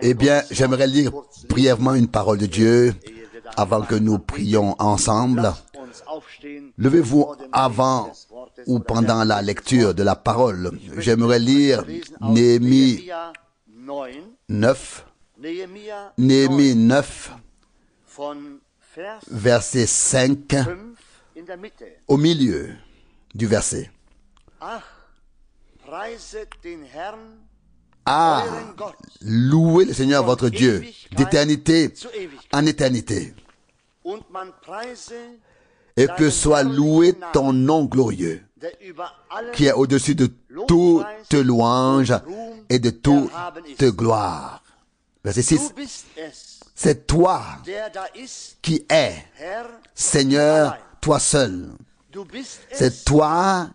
Eh bien, j'aimerais lire brièvement une parole de Dieu avant que nous prions ensemble. Levez-vous avant ou pendant la lecture de la parole. J'aimerais lire Néhémie 9, verset 5, au milieu du verset. Ah, louez le Seigneur votre Dieu, d'éternité en éternité. Et que soit loué ton nom glorieux, qui est au-dessus de toute louange et de toute gloire. Verset 6. C'est toi qui es, Seigneur, toi seul. C'est toi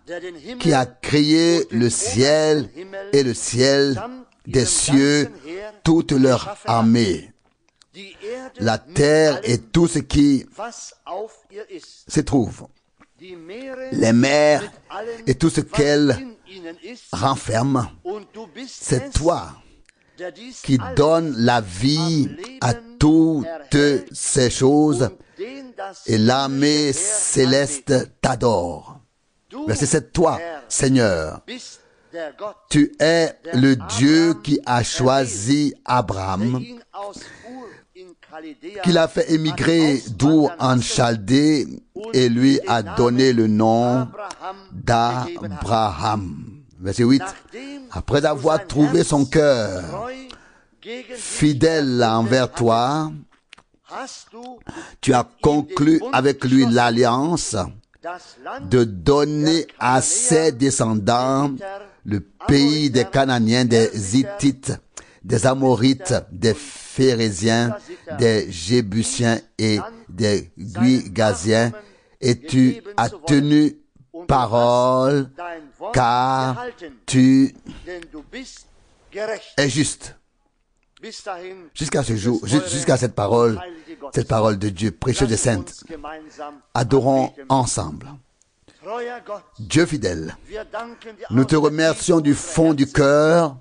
qui as créé le ciel et le ciel des cieux, toute leur armée, la terre et tout ce qui s'y trouve, les mers et tout ce qu'elles renferment. C'est toi qui donne la vie à toutes ces choses et l'armée céleste t'adore. Verset 7, toi, Seigneur, tu es le Dieu qui a choisi Abraham, qui l'a fait émigrer d'Our en Chaldée et lui a donné le nom d'Abraham. Verset 8, après avoir trouvé son cœur fidèle envers toi, tu as conclu avec lui l'alliance de donner à ses descendants le pays des Cananéens, des Hittites, des Amorites, des Phéréziens, des Jébusiens et des Guigasiens, et tu as tenu parole, car tu es juste. Jusqu'à ce jour, jusqu'à cette parole de Dieu, précieuse et sainte, adorons ensemble. Dieu fidèle, nous te remercions du fond du cœur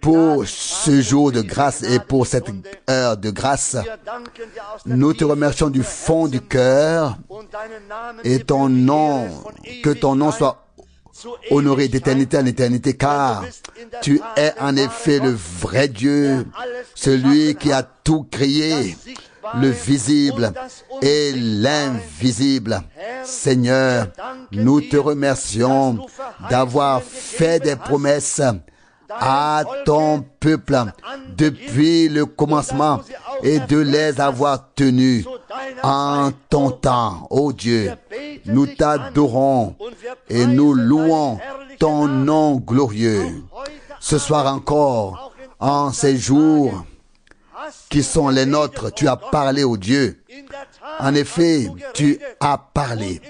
pour ce jour de grâce et pour cette heure de grâce. Nous te remercions du fond du cœur et que ton nom soit honoré d'éternité en éternité, car tu es en effet le vrai Dieu, celui qui a tout créé, le visible et l'invisible. Seigneur, nous te remercions d'avoir fait des promesses à ton peuple depuis le commencement et de les avoir tenues en ton temps. Ô Dieu, nous t'adorons et nous louons ton nom glorieux. Ce soir encore, en ces jours qui sont les nôtres, tu as parlé, ô Dieu. En effet, tu as parlé.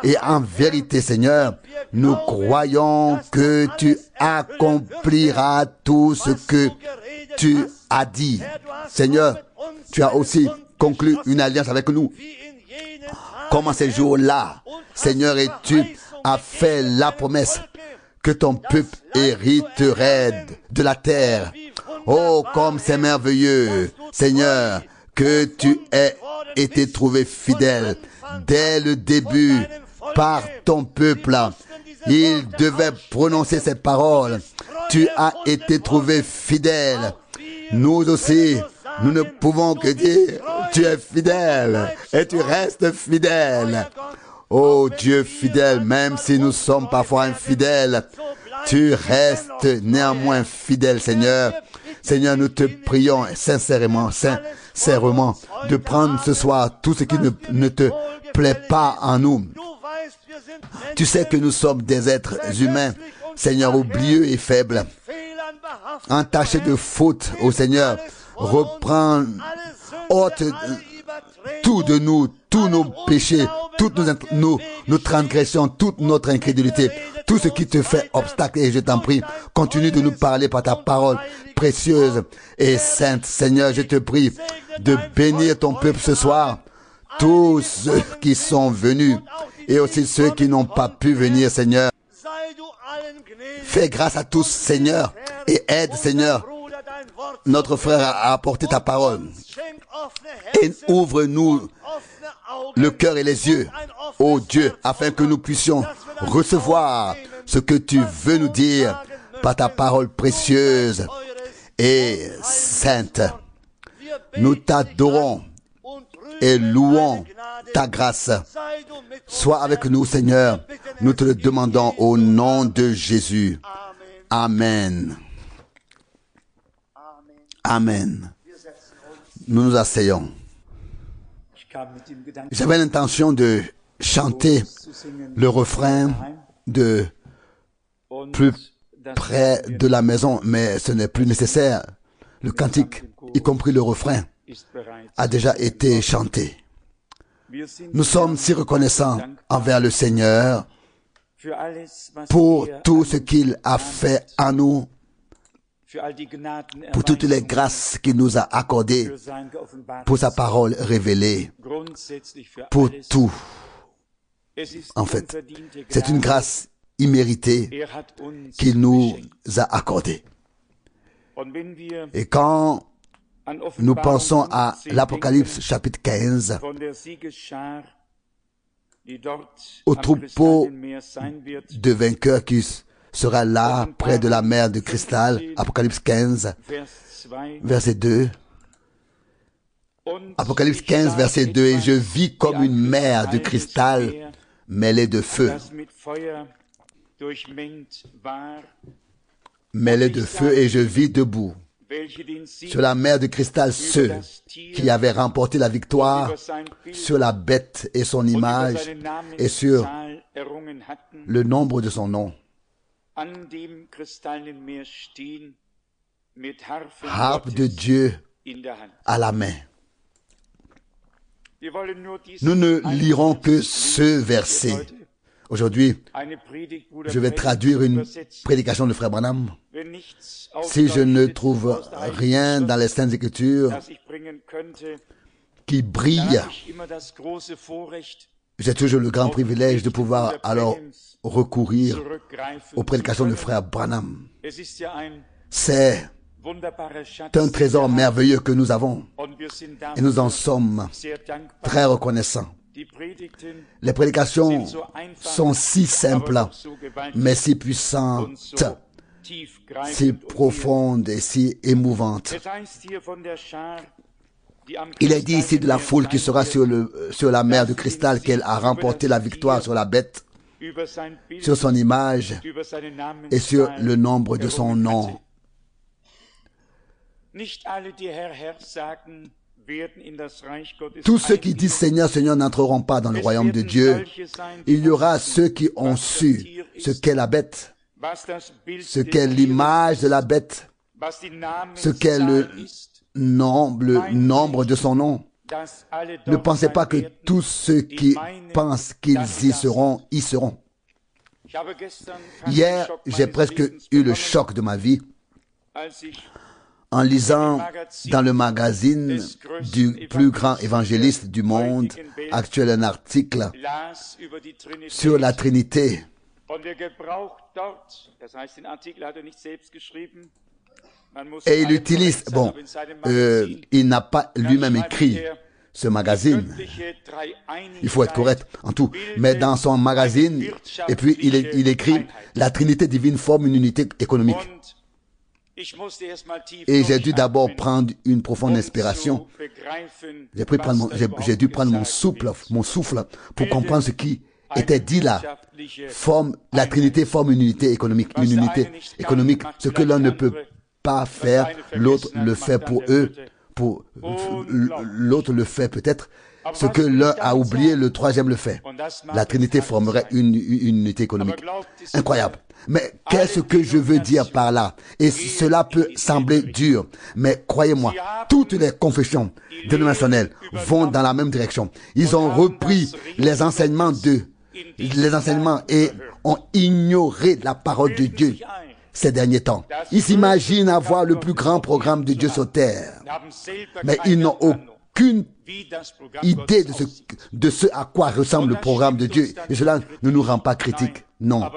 Et en vérité, Seigneur, nous croyons que tu accompliras tout ce que tu as dit. Seigneur, tu as aussi conclu une alliance avec nous. Comme en ces jours-là, Seigneur, et tu as fait la promesse que ton peuple hériterait de la terre. Oh, comme c'est merveilleux, Seigneur, que tu aies été trouvé fidèle dès le début par ton peuple. Il devait prononcer ces paroles. Tu as été trouvé fidèle. Nous aussi, nous ne pouvons que dire, tu es fidèle et tu restes fidèle. Oh Dieu fidèle, même si nous sommes parfois infidèles, tu restes néanmoins fidèle, Seigneur. Seigneur, nous te prions sincèrement de prendre ce soir tout ce qui ne te plaît pas en nous. Tu sais que nous sommes des êtres humains, Seigneur, oublieux et faibles, entachés de fautes, ô Seigneur. Reprends, ôte tout de nous, tous nos péchés, toutes nos transgressions, toute notre incrédulité, tout ce qui te fait obstacle. Et je t'en prie, continue de nous parler par ta parole précieuse et sainte. Seigneur, je te prie de bénir ton peuple ce soir, tous ceux qui sont venus et aussi ceux qui n'ont pas pu venir, Seigneur. Fais grâce à tous, Seigneur, et aide, Seigneur, notre frère à apporter ta parole. Et ouvre-nous le cœur et les yeux, ô Dieu, afin que nous puissions recevoir ce que tu veux nous dire par ta parole précieuse et sainte. Nous t'adorons et louons ta grâce. Sois avec nous, Seigneur. Nous te le demandons au nom de Jésus. Amen. Amen. Nous nous asseyons. J'avais l'intention de chanter le refrain de plus près de la maison, mais ce n'est plus nécessaire. Le cantique, y compris le refrain, a déjà été chanté. Nous sommes si reconnaissants envers le Seigneur pour tout ce qu'il a fait en nous, pour toutes les grâces qu'il nous a accordées, pour sa parole révélée, pour tout. En fait, c'est une grâce imméritée qu'il nous a accordée. Et quand nous pensons à l'Apocalypse chapitre 15, au troupeau de vainqueurs qui sera là près de la mer de cristal, Apocalypse 15, verset 2. Apocalypse 15, verset 2, et je vis comme une mer de cristal mêlée de feu. Mêlée de feu, et je vis debout sur la mer de cristal ceux qui avaient remporté la victoire sur la bête et son image et sur le nombre de son nom. Harpe de Dieu à la main. Nous ne lirons que ce verset. Aujourd'hui, je vais traduire une prédication de Frère Branham. Si je ne trouve rien dans les Saintes Écritures qui brille, j'ai toujours le grand privilège de pouvoir alors recourir aux prédications de Frère Branham. C'est un trésor merveilleux que nous avons et nous en sommes très reconnaissants. Les prédications sont si simples, mais si puissantes, si profondes et si émouvantes. Il est dit ici de la foule qui sera sur la mer de cristal qu'elle a remporté la victoire sur la bête, sur son image et sur le nombre de son nom. Tous ceux qui disent Seigneur, Seigneur n'entreront pas dans le royaume de Dieu. Il y aura ceux qui ont su ce qu'est la bête, ce qu'est l'image de la bête, ce qu'est le nombre de son nom. Ne pensez pas que tous ceux qui pensent qu'ils y seront. Hier, j'ai presque eu le choc de ma vie en lisant dans le magazine du plus grand évangéliste du monde actuel un article sur la Trinité. Et il utilise, il n'a pas lui-même écrit ce magazine. Il faut être correct en tout. Mais dans son magazine, et puis il écrit la Trinité divine forme une unité économique. Et j'ai dû d'abord prendre une profonde inspiration. J'ai dû prendre mon souffle pour comprendre ce qui était dit là. La Trinité forme une unité économique. Une unité économique. Ce que l'un ne peut pas faire, l'autre le fait pour eux. L'autre le fait peut-être. Ce que l'un a oublié, le troisième le fait. La Trinité formerait une unité économique. Incroyable. Mais qu'est-ce que je veux dire par là? Et cela peut sembler dur, mais croyez-moi, toutes les confessions dénominationnelles vont dans la même direction. Ils ont repris les enseignements et ont ignoré la parole de Dieu ces derniers temps. Ils s'imaginent avoir le plus grand programme de Dieu sur terre, mais ils n'ont aucune idée de ce à quoi ressemble le programme de Dieu. Et cela ne nous rend pas critiques. Non,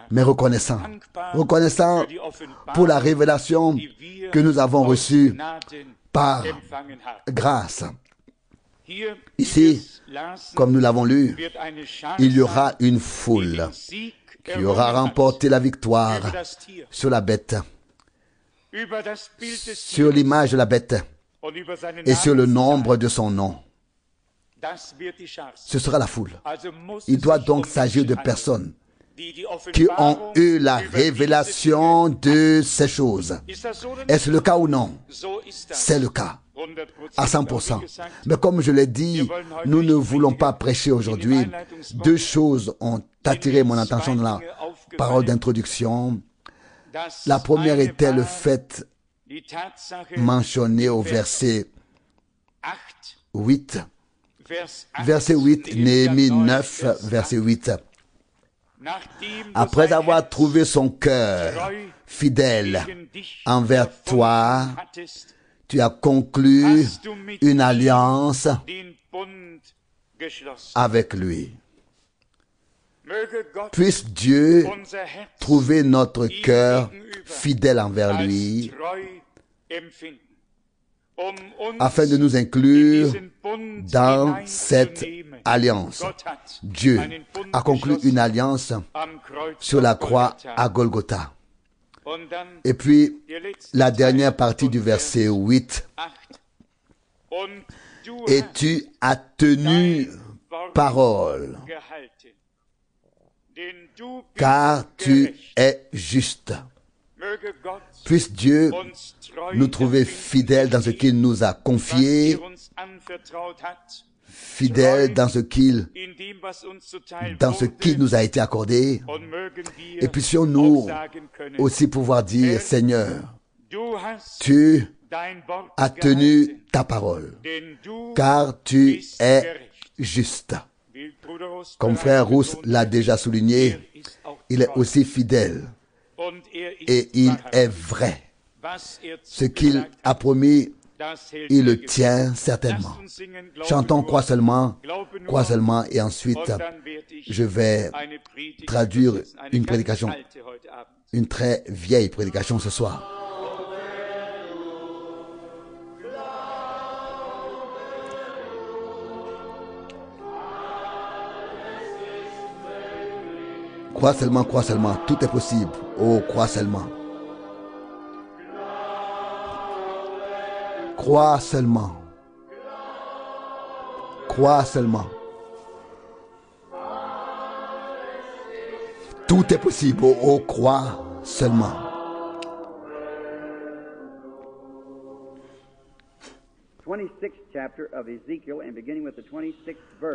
mais reconnaissant. Reconnaissant pour la révélation que nous avons reçue par grâce. Ici, comme nous l'avons lu, il y aura une foule qui aura remporté la victoire sur la bête, sur l'image de la bête et sur le nombre de son nom. Ce sera la foule. Il doit donc s'agir de personnes qui ont eu la révélation de ces choses. Est-ce le cas ou non? C'est le cas, à 100%. Mais comme je l'ai dit, nous ne voulons pas prêcher aujourd'hui. Deux choses ont attiré mon attention dans la parole d'introduction. La première était le fait mentionné au verset 8. Verset 8, Néhémie 9, verset 8. Après avoir trouvé son cœur fidèle envers toi, tu as conclu une alliance avec lui. Puisse Dieu trouver notre cœur fidèle envers lui, afin de nous inclure dans cette alliance. Dieu a conclu une alliance sur la croix à Golgotha. Et puis, la dernière partie du verset 8. Et tu as tenu parole, car tu es juste. Puisse Dieu nous trouver fidèles dans ce qu'il nous a confié, fidèles dans ce qu'il nous a été accordé, et puissions-nous aussi pouvoir dire, Seigneur, tu as tenu ta parole, car tu es juste. Comme frère Rousse l'a déjà souligné, il est aussi fidèle et il est vrai. Ce qu'il a promis, il le tient certainement. Chantons crois seulement, et ensuite je vais traduire une prédication, une très vieille prédication ce soir. Crois seulement, tout est possible. Oh, crois seulement. Crois seulement. Crois seulement. Tout est possible. Oh, crois seulement.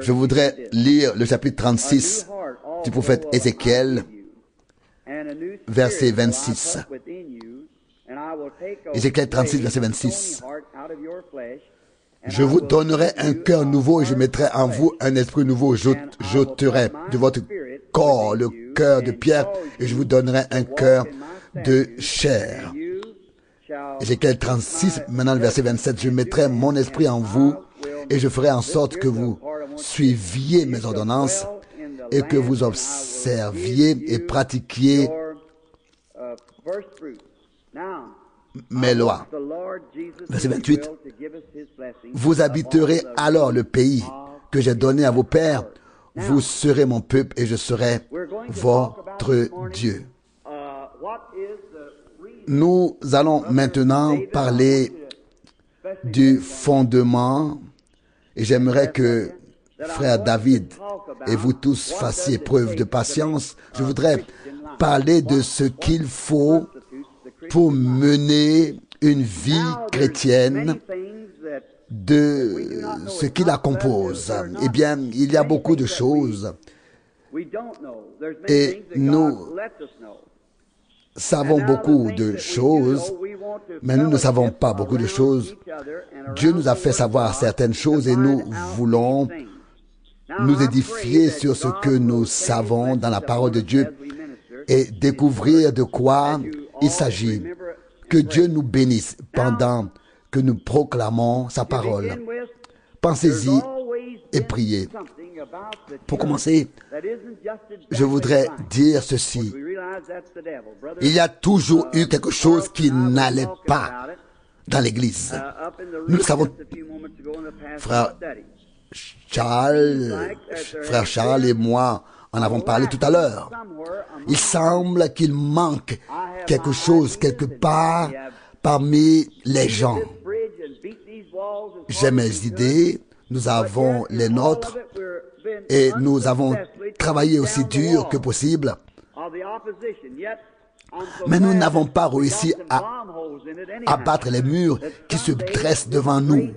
Je voudrais lire le chapitre 36 du prophète Ézéchiel, verset 26. Ézéchiel 36, verset 26. Je vous donnerai un cœur nouveau et je mettrai en vous un esprit nouveau. J'ôterai de votre corps le cœur de pierre et je vous donnerai un cœur de chair. Ézéchiel 36, maintenant le verset 27. Je mettrai mon esprit en vous et je ferai en sorte que vous suiviez mes ordonnances et que vous observiez et pratiquiez mes lois. Verset 28. Vous habiterez alors le pays que j'ai donné à vos pères. Vous serez mon peuple et je serai votre Dieu. Nous allons maintenant parler du fondement et j'aimerais que frère David et vous tous fassiez preuve de patience. Je voudrais parler de ce qu'il faut pour mener une vie chrétienne, de ce qui la compose. Eh bien, il y a beaucoup de choses et nous savons beaucoup de choses, mais nous ne savons pas beaucoup de choses. Dieu nous a fait savoir certaines choses et nous voulons nous édifier sur ce que nous savons dans la parole de Dieu et découvrir de quoi il s'agit. Que Dieu nous bénisse pendant que nous proclamons sa parole. Pensez-y, et prier. Pour commencer, je voudrais dire ceci. Il y a toujours eu quelque chose qui n'allait pas dans l'Église. Nous le savons. Frère Charles et moi en avons parlé tout à l'heure. Il semble qu'il manque quelque chose quelque part parmi les gens. J'ai mes idées, nous avons les nôtres, et nous avons travaillé aussi dur que possible. Mais nous n'avons pas réussi à abattre les murs qui se dressent devant nous.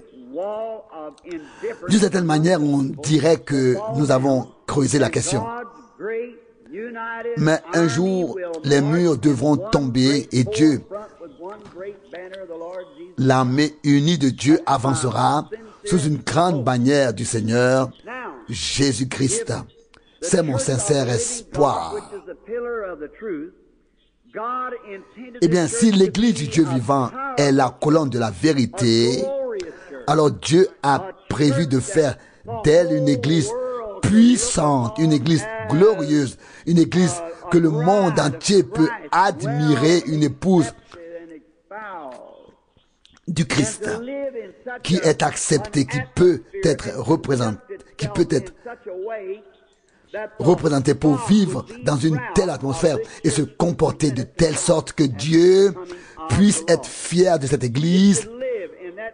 D'une certaine manière, on dirait que nous avons creusé la question. Mais un jour, les murs devront tomber et Dieu, l'armée unie de Dieu, avancera sous une grande bannière du Seigneur Jésus-Christ. C'est mon sincère espoir. Eh bien, si l'Église du Dieu vivant est la colonne de la vérité, alors Dieu a prévu de faire d'elle une Église puissante, une Église glorieuse, une Église que le monde entier peut admirer, une épouse du Christ, qui est acceptée, qui peut être représentée pour vivre dans une telle atmosphère et se comporter de telle sorte que Dieu puisse être fier de cette Église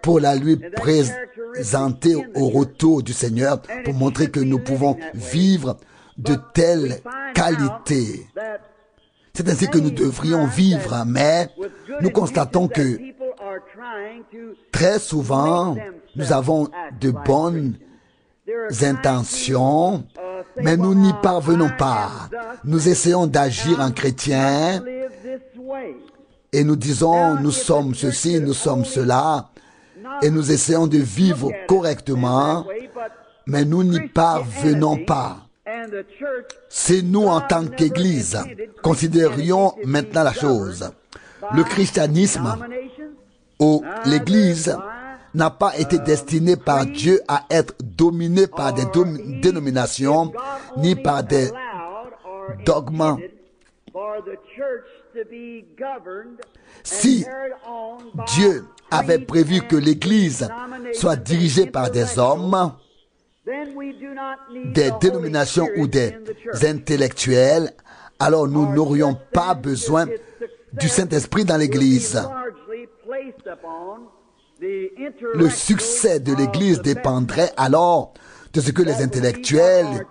pour la lui présenter au retour du Seigneur, pour montrer que nous pouvons vivre de telle qualité. C'est ainsi que nous devrions vivre, mais nous constatons que très souvent, nous avons de bonnes intentions, mais nous n'y parvenons pas. Nous essayons d'agir en chrétien et nous disons, nous sommes ceci, nous sommes cela, et nous essayons de vivre correctement, mais nous n'y parvenons pas. C'est nous, en tant qu'Église, considérions maintenant la chose. Le christianisme ou l'Église n'a pas été destiné par Dieu à être dominé par des dénominations, ni par des dogmes. Si Dieu avait prévu que l'Église soit dirigée par des hommes, des dénominations ou des intellectuels, alors nous n'aurions pas besoin du Saint-Esprit dans l'Église. Le succès de l'Église dépendrait alors de ce que les intellectuels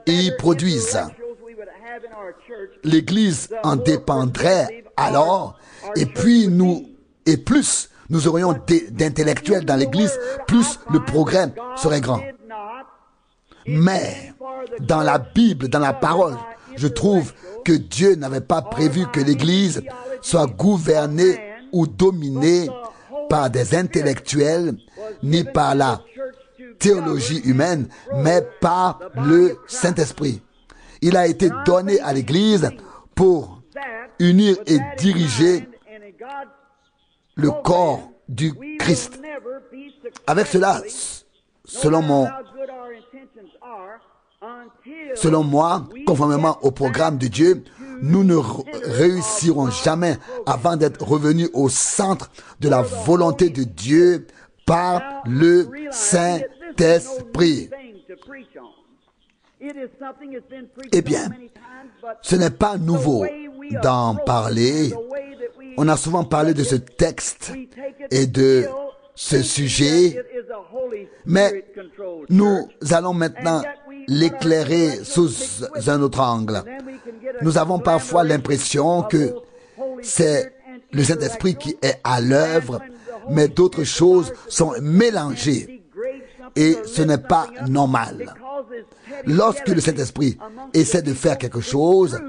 y produisent. L'Église en dépendrait alors, et plus nous aurions d'intellectuels dans l'Église, plus le progrès serait grand. Mais dans la Bible, dans la parole, je trouve que Dieu n'avait pas prévu que l'Église soit gouvernée ou dominée par des intellectuels, ni par la théologie humaine, mais par le Saint-Esprit. Il a été donné à l'Église pour unir et diriger le corps du Christ. Avec cela, selon moi, conformément au programme de Dieu, nous ne réussirons jamais avant d'être revenus au centre de la volonté de Dieu par le Saint-Esprit. Eh bien, ce n'est pas nouveau d'en parler. On a souvent parlé de ce texte et de ce sujet, mais nous allons maintenant l'éclairer sous un autre angle. Nous avons parfois l'impression que c'est le Saint-Esprit qui est à l'œuvre, mais d'autres choses sont mélangées. Et ce n'est pas normal. Lorsque le Saint-Esprit essaie de faire quelque chose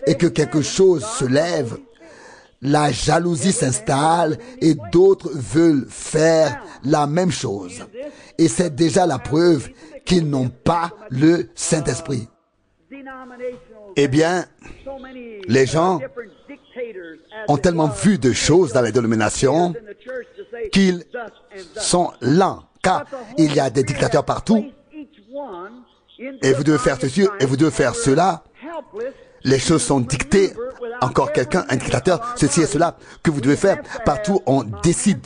et que quelque chose se lève, la jalousie s'installe et d'autres veulent faire la même chose. Et c'est déjà la preuve qu'ils n'ont pas le Saint-Esprit. Eh bien, les gens ont tellement vu de choses dans les dénominations qu'ils sont lents car il y a des dictateurs partout, et vous devez faire ceci, et vous devez faire cela. Les choses sont dictées. Encore quelqu'un, un dictateur, ceci et cela, que vous devez faire. Partout, on décide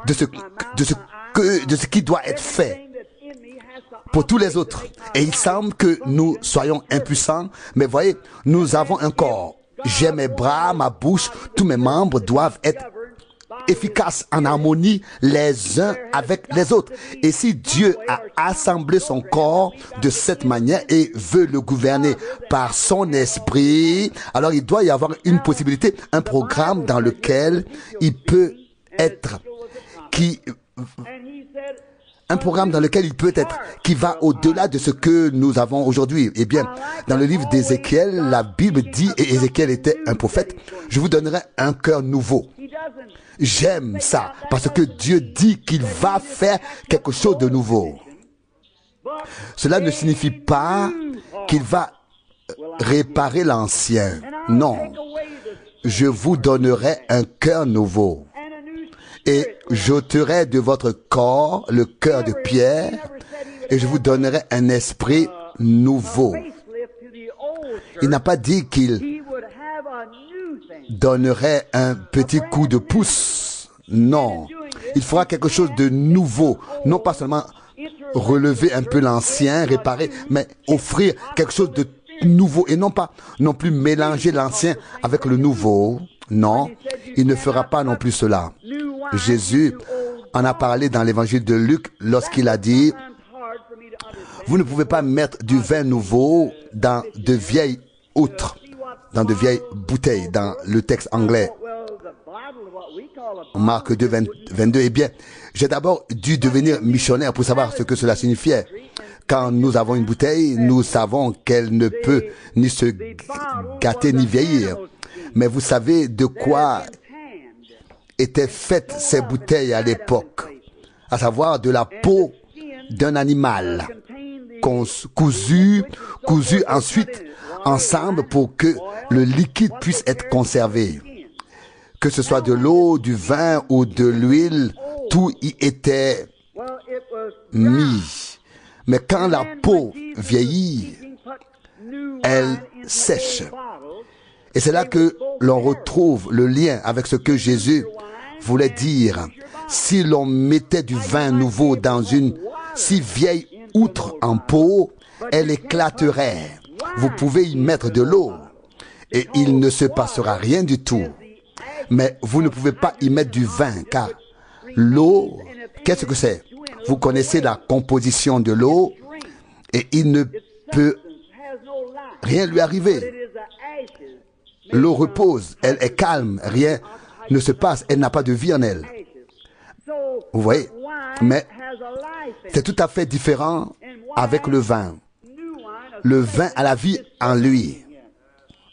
de ce qui doit être fait pour tous les autres. Et il semble que nous soyons impuissants, mais voyez, nous avons un corps. J'ai mes bras, ma bouche, tous mes membres doivent être efficaces, en harmonie les uns avec les autres. Et si Dieu a assemblé son corps de cette manière et veut le gouverner par son esprit, alors il doit y avoir une possibilité, un programme dans lequel il peut être, qui va au-delà de ce que nous avons aujourd'hui. Eh bien, dans le livre d'Ézéchiel, la Bible dit, et Ézéchiel était un prophète, je vous donnerai un cœur nouveau. J'aime ça, parce que Dieu dit qu'il va faire quelque chose de nouveau. Cela ne signifie pas qu'il va réparer l'ancien. Non. Je vous donnerai un cœur nouveau. Et j'ôterai de votre corps le cœur de pierre, et je vous donnerai un esprit nouveau. Il n'a pas dit qu'il donnerait un petit coup de pouce. Non. Il fera quelque chose de nouveau. Non pas seulement relever un peu l'ancien, réparer, mais offrir quelque chose de nouveau. Et non plus mélanger l'ancien avec le nouveau. Non, il ne fera pas non plus cela. Jésus en a parlé dans l'évangile de Luc lorsqu'il a dit, vous ne pouvez pas mettre du vin nouveau dans de vieilles outres, dans de vieilles bouteilles, dans le texte anglais. Marc 2, 22. Eh bien, j'ai d'abord dû devenir missionnaire pour savoir ce que cela signifiait. Quand nous avons une bouteille, nous savons qu'elle ne peut ni se gâter ni vieillir. Mais vous savez de quoi étaient faites ces bouteilles à l'époque, à savoir de la peau d'un animal, cousu ensuite ensemble pour que le liquide puisse être conservé. Que ce soit de l'eau, du vin ou de l'huile, tout y était mis. Mais quand la peau vieillit, elle sèche. Et c'est là que l'on retrouve le lien avec ce que Jésus voulait dire. Si l'on mettait du vin nouveau dans une si vieille outre en peau, elle éclaterait. Vous pouvez y mettre de l'eau et il ne se passera rien du tout. Mais vous ne pouvez pas y mettre du vin, car l'eau, qu'est-ce que c'est? Vous connaissez la composition de l'eau et il ne peut rien lui arriver. L'eau repose, elle est calme, rien ne se passe, elle n'a pas de vie en elle. Vous voyez? Mais c'est tout à fait différent avec le vin. Le vin a la vie en lui.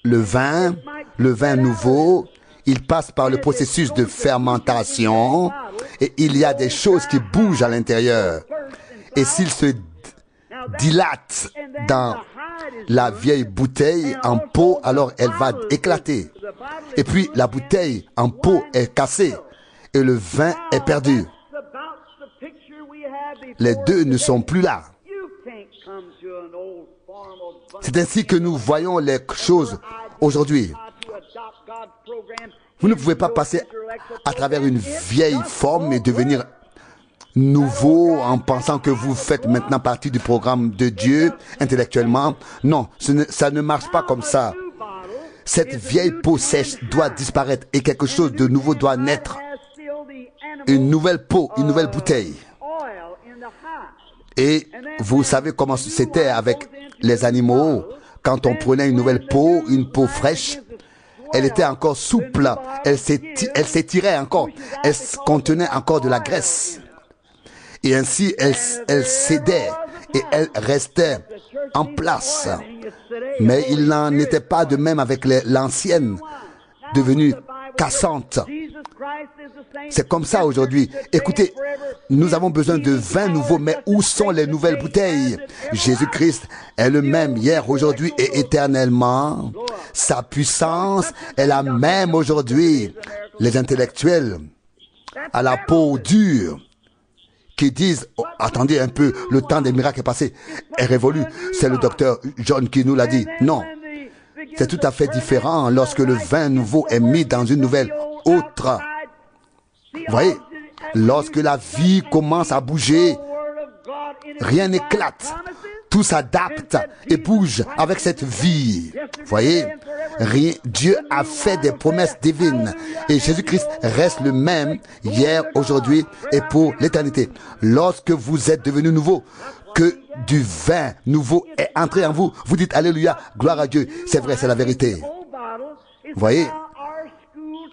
Le vin nouveau, il passe par le processus de fermentation et il y a des choses qui bougent à l'intérieur. Et s'il se dilate dans la vieille bouteille en peau, alors elle va éclater. Et puis la bouteille en peau est cassée et le vin est perdu. Les deux ne sont plus là. C'est ainsi que nous voyons les choses aujourd'hui. Vous ne pouvez pas passer à travers une vieille forme et devenir nouveau en pensant que vous faites maintenant partie du programme de Dieu intellectuellement. Non, ça ne marche pas comme ça. Cette vieille peau sèche doit disparaître et quelque chose de nouveau doit naître. Une nouvelle peau, une nouvelle bouteille. Et vous savez comment c'était avec les animaux. Quand on prenait une nouvelle peau, une peau fraîche, elle était encore souple, elle s'étirait encore, elle contenait encore de la graisse. Et ainsi, elle cédait et elle restait en place. Mais il n'en était pas de même avec l'ancienne, devenue cassante. C'est comme ça aujourd'hui. Écoutez, nous avons besoin de vin nouveau, mais où sont les nouvelles bouteilles? Jésus-Christ est le même hier, aujourd'hui et éternellement. Sa puissance est la même aujourd'hui. Les intellectuels, à la peau dure, qui disent oh, attendez un peu, le temps des miracles est passé, est révolu. C'est le docteur John qui nous l'a dit. Non, c'est tout à fait différent lorsque le vin nouveau est mis dans une nouvelle autre. Vous voyez, lorsque la vie commence à bouger, rien n'éclate. Tout s'adapte et bouge avec cette vie. Vous voyez, Dieu a fait des promesses divines. Et Jésus-Christ reste le même hier, aujourd'hui et pour l'éternité. Lorsque vous êtes devenu nouveau, que du vin nouveau est entré en vous, vous dites Alléluia, gloire à Dieu. C'est vrai, c'est la vérité. Vous voyez,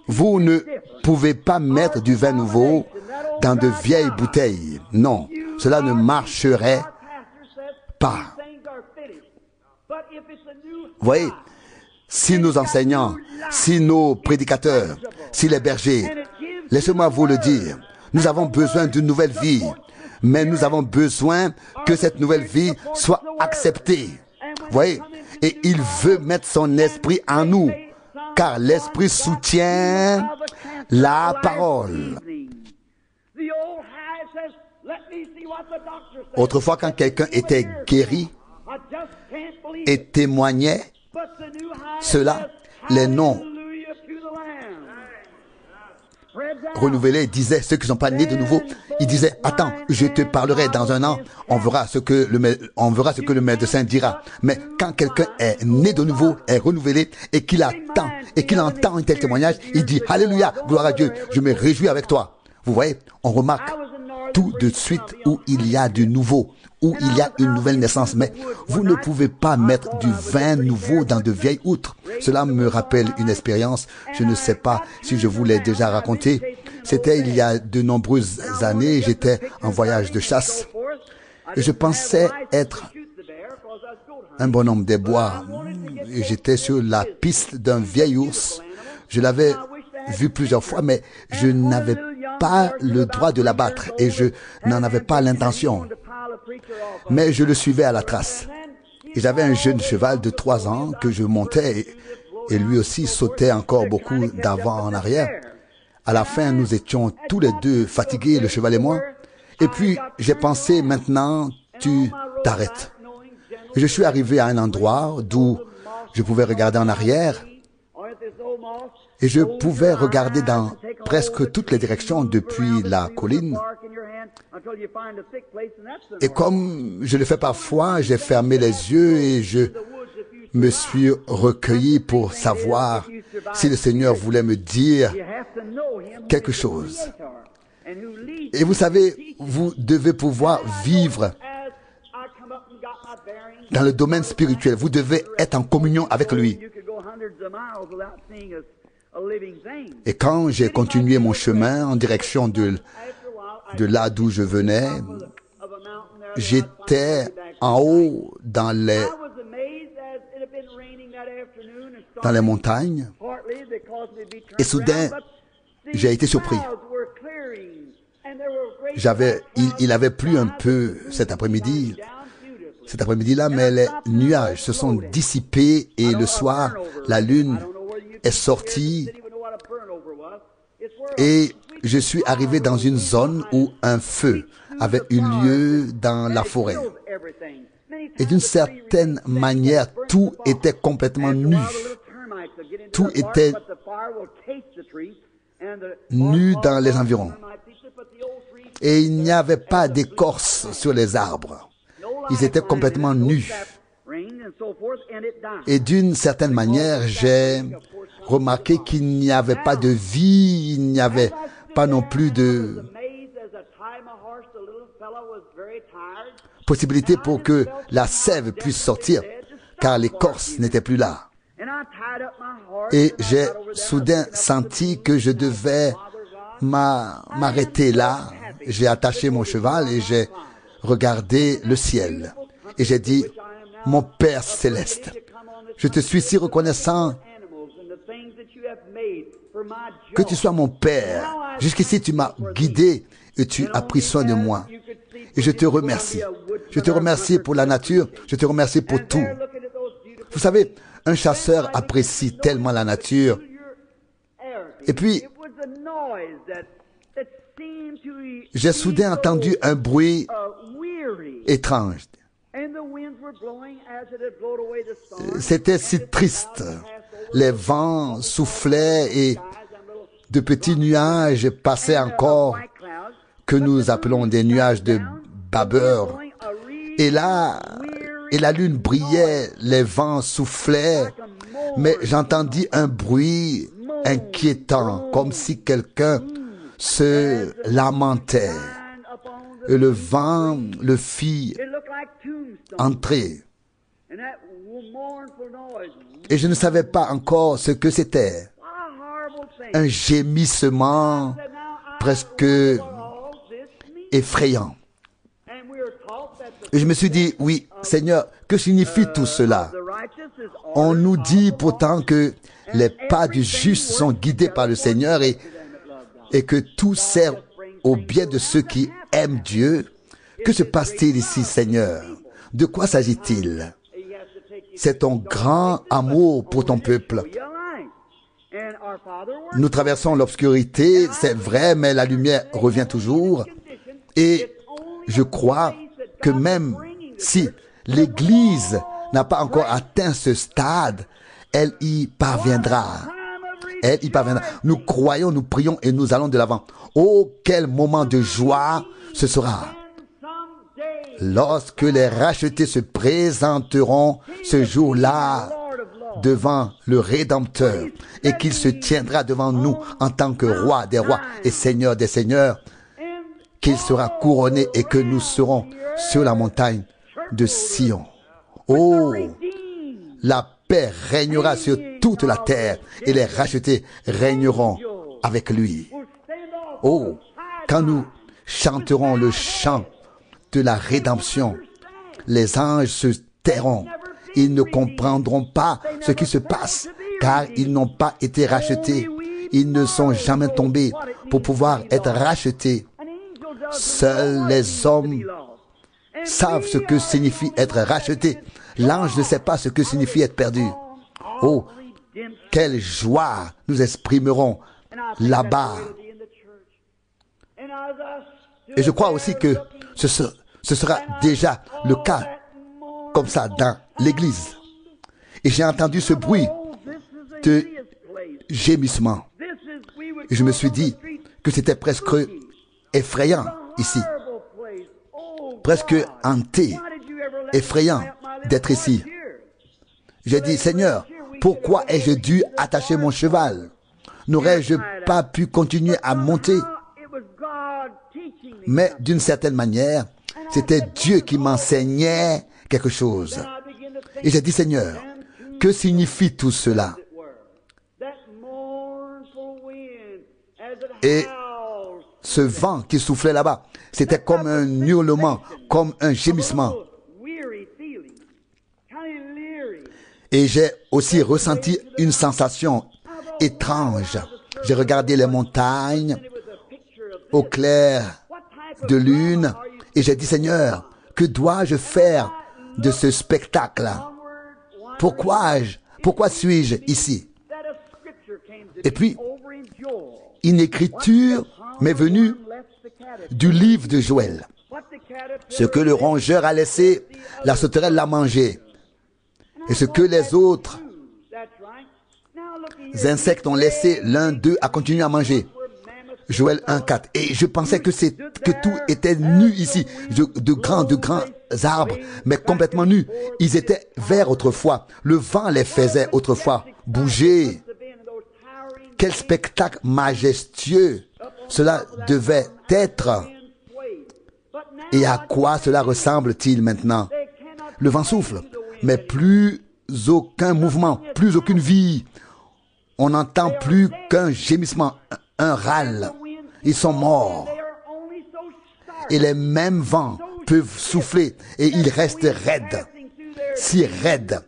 vous ne pouvez pas mettre du vin nouveau dans de vieilles bouteilles. Non, cela ne marcherait pas. Vous voyez, si nos enseignants, si nos prédicateurs, si les bergers, laissez-moi vous le dire, nous avons besoin d'une nouvelle vie, mais nous avons besoin que cette nouvelle vie soit acceptée. Vous voyez, et il veut mettre son esprit en nous, car l'esprit soutient la parole. Autrefois, quand quelqu'un était guéri et témoignait cela, les noms renouvelés disaient, ceux qui ne sont pas nés de nouveau, ils disaient, attends, je te parlerai dans un an, on verra ce que le médecin dira. Mais quand quelqu'un est né de nouveau, est renouvelé, et qu'il attend, et qu'il entend un tel témoignage, il dit, Alléluia, gloire à Dieu, je me réjouis avec toi. Vous voyez, on remarque tout de suite où il y a du nouveau, où il y a une nouvelle naissance. Mais vous ne pouvez pas mettre du vin nouveau dans de vieilles outres. Cela me rappelle une expérience, je ne sais pas si je vous l'ai déjà raconté. C'était il y a de nombreuses années, j'étais en voyage de chasse. Et je pensais être un bonhomme des bois. Et j'étais sur la piste d'un vieil ours. Je l'avais vu plusieurs fois, mais je n'avais pas le droit de l'abattre et je n'en avais pas l'intention. Mais je le suivais à la trace. Et j'avais un jeune cheval de 3 ans que je montais et lui aussi sautait encore beaucoup d'avant en arrière. À la fin, nous étions tous les deux fatigués, le cheval et moi. Et puis, j'ai pensé, maintenant, tu t'arrêtes. Et je suis arrivé à un endroit d'où je pouvais regarder en arrière. Et je pouvais regarder dans presque toutes les directions depuis la colline. Et comme je le fais parfois, j'ai fermé les yeux et je me suis recueilli pour savoir si le Seigneur voulait me dire quelque chose. Et vous savez, vous devez pouvoir vivre dans le domaine spirituel. Vous devez être en communion avec lui. Et quand j'ai continué mon chemin en direction de là d'où je venais, j'étais en haut dans les montagnes et soudain, j'ai été surpris. Il avait plu un peu cet après-midi-là, mais les nuages se sont dissipés et le soir, la lune est sortie et je suis arrivé dans une zone où un feu avait eu lieu dans la forêt. Et d'une certaine manière, tout était complètement nu. Tout était nu dans les environs. Et il n'y avait pas d'écorce sur les arbres. Ils étaient complètement nus. Et d'une certaine manière, j'ai remarqué qu'il n'y avait pas de vie, il n'y avait pas non plus de possibilité pour que la sève puisse sortir, car l'écorce n'était plus là. Et j'ai soudain senti que je devais m'arrêter là. J'ai attaché mon cheval et j'ai regardé le ciel. Et j'ai dit, mon Père céleste, je te suis si reconnaissant que tu sois mon Père. Jusqu'ici, tu m'as guidé et tu as pris soin de moi. Et je te remercie. Je te remercie pour la nature. Je te remercie pour tout. Vous savez, un chasseur apprécie tellement la nature. Et puis, j'ai soudain entendu un bruit étrange. C'était si triste. Les vents soufflaient et de petits nuages passaient encore, que nous appelons des nuages de babeur. Et là, la lune brillait, les vents soufflaient, mais j'entendis un bruit inquiétant, comme si quelqu'un se lamentait. Et le vent le fit entrer. Et je ne savais pas encore ce que c'était. Un gémissement presque effrayant. Et je me suis dit, oui, Seigneur, que signifie tout cela? On nous dit pourtant que les pas du juste sont guidés par le Seigneur et que tout sert au bien de ceux qui aiment Dieu. Que se passe-t-il ici, Seigneur? De quoi s'agit-il? C'est ton grand amour pour ton peuple. Nous traversons l'obscurité, c'est vrai, mais la lumière revient toujours. Et je crois que même si l'Église n'a pas encore atteint ce stade, elle y parviendra. Elle y parviendra. Nous croyons, nous prions et nous allons de l'avant. Oh, quel moment de joie ce sera! Lorsque les rachetés se présenteront ce jour-là devant le Rédempteur et qu'il se tiendra devant nous en tant que roi des rois et seigneur des seigneurs, qu'il sera couronné et que nous serons sur la montagne de Sion. Oh, la paix régnera sur toute la terre et les rachetés régneront avec lui. Oh, quand nous chanterons le chant de la rédemption, les anges se tairont. Ils ne comprendront pas ce qui se passe, car ils n'ont pas été rachetés. Ils ne sont jamais tombés pour pouvoir être rachetés. Seuls les hommes savent ce que signifie être racheté. L'ange ne sait pas ce que signifie être perdu. Oh, quelle joie nous exprimerons là-bas. Et je crois aussi que ce sera déjà le cas comme ça dans l'Église. Et j'ai entendu ce bruit de gémissement. Et je me suis dit que c'était presque effrayant ici. Presque hanté, effrayant d'être ici. J'ai dit, Seigneur, pourquoi ai-je dû attacher mon cheval? N'aurais-je pas pu continuer à monter? Mais d'une certaine manière, c'était Dieu qui m'enseignait quelque chose. Et j'ai dit, Seigneur, que signifie tout cela? Et ce vent qui soufflait là-bas, c'était comme un hurlement, comme un gémissement. Et j'ai aussi ressenti une sensation étrange. J'ai regardé les montagnes au clair de lune et j'ai dit, Seigneur, que dois-je faire de ce spectacle-là? Pourquoi suis-je ici? Et puis, une écriture m'est venue du livre de Joël. Ce que le rongeur a laissé, la sauterelle l'a mangé. Et ce que les autres insectes ont laissé, l'un d'eux a continué à manger. Joël 1:4. Et je pensais que tout était nu ici. De grands arbres, mais complètement nus. Ils étaient verts autrefois. Le vent les faisait autrefois bouger. Quel spectacle majestueux cela devait être. Et à quoi cela ressemble-t-il maintenant? Le vent souffle, mais plus aucun mouvement, plus aucune vie. On n'entend plus qu'un gémissement, un râle. Ils sont morts. Et les mêmes vents peuvent souffler et ils restent raides. Si raides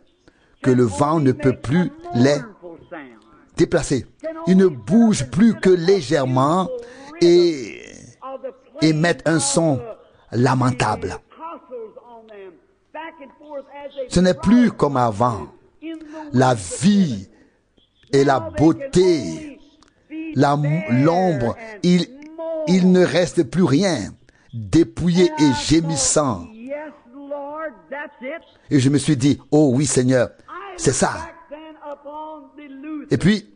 que le vent ne peut plus les déplacer. Ils ne bougent plus que légèrement et émettent un son lamentable. Ce n'est plus comme avant. La vie et la beauté, l'ombre, il ne reste plus rien, dépouillé et gémissant. Et je me suis dit, oh oui Seigneur, c'est ça. Et puis,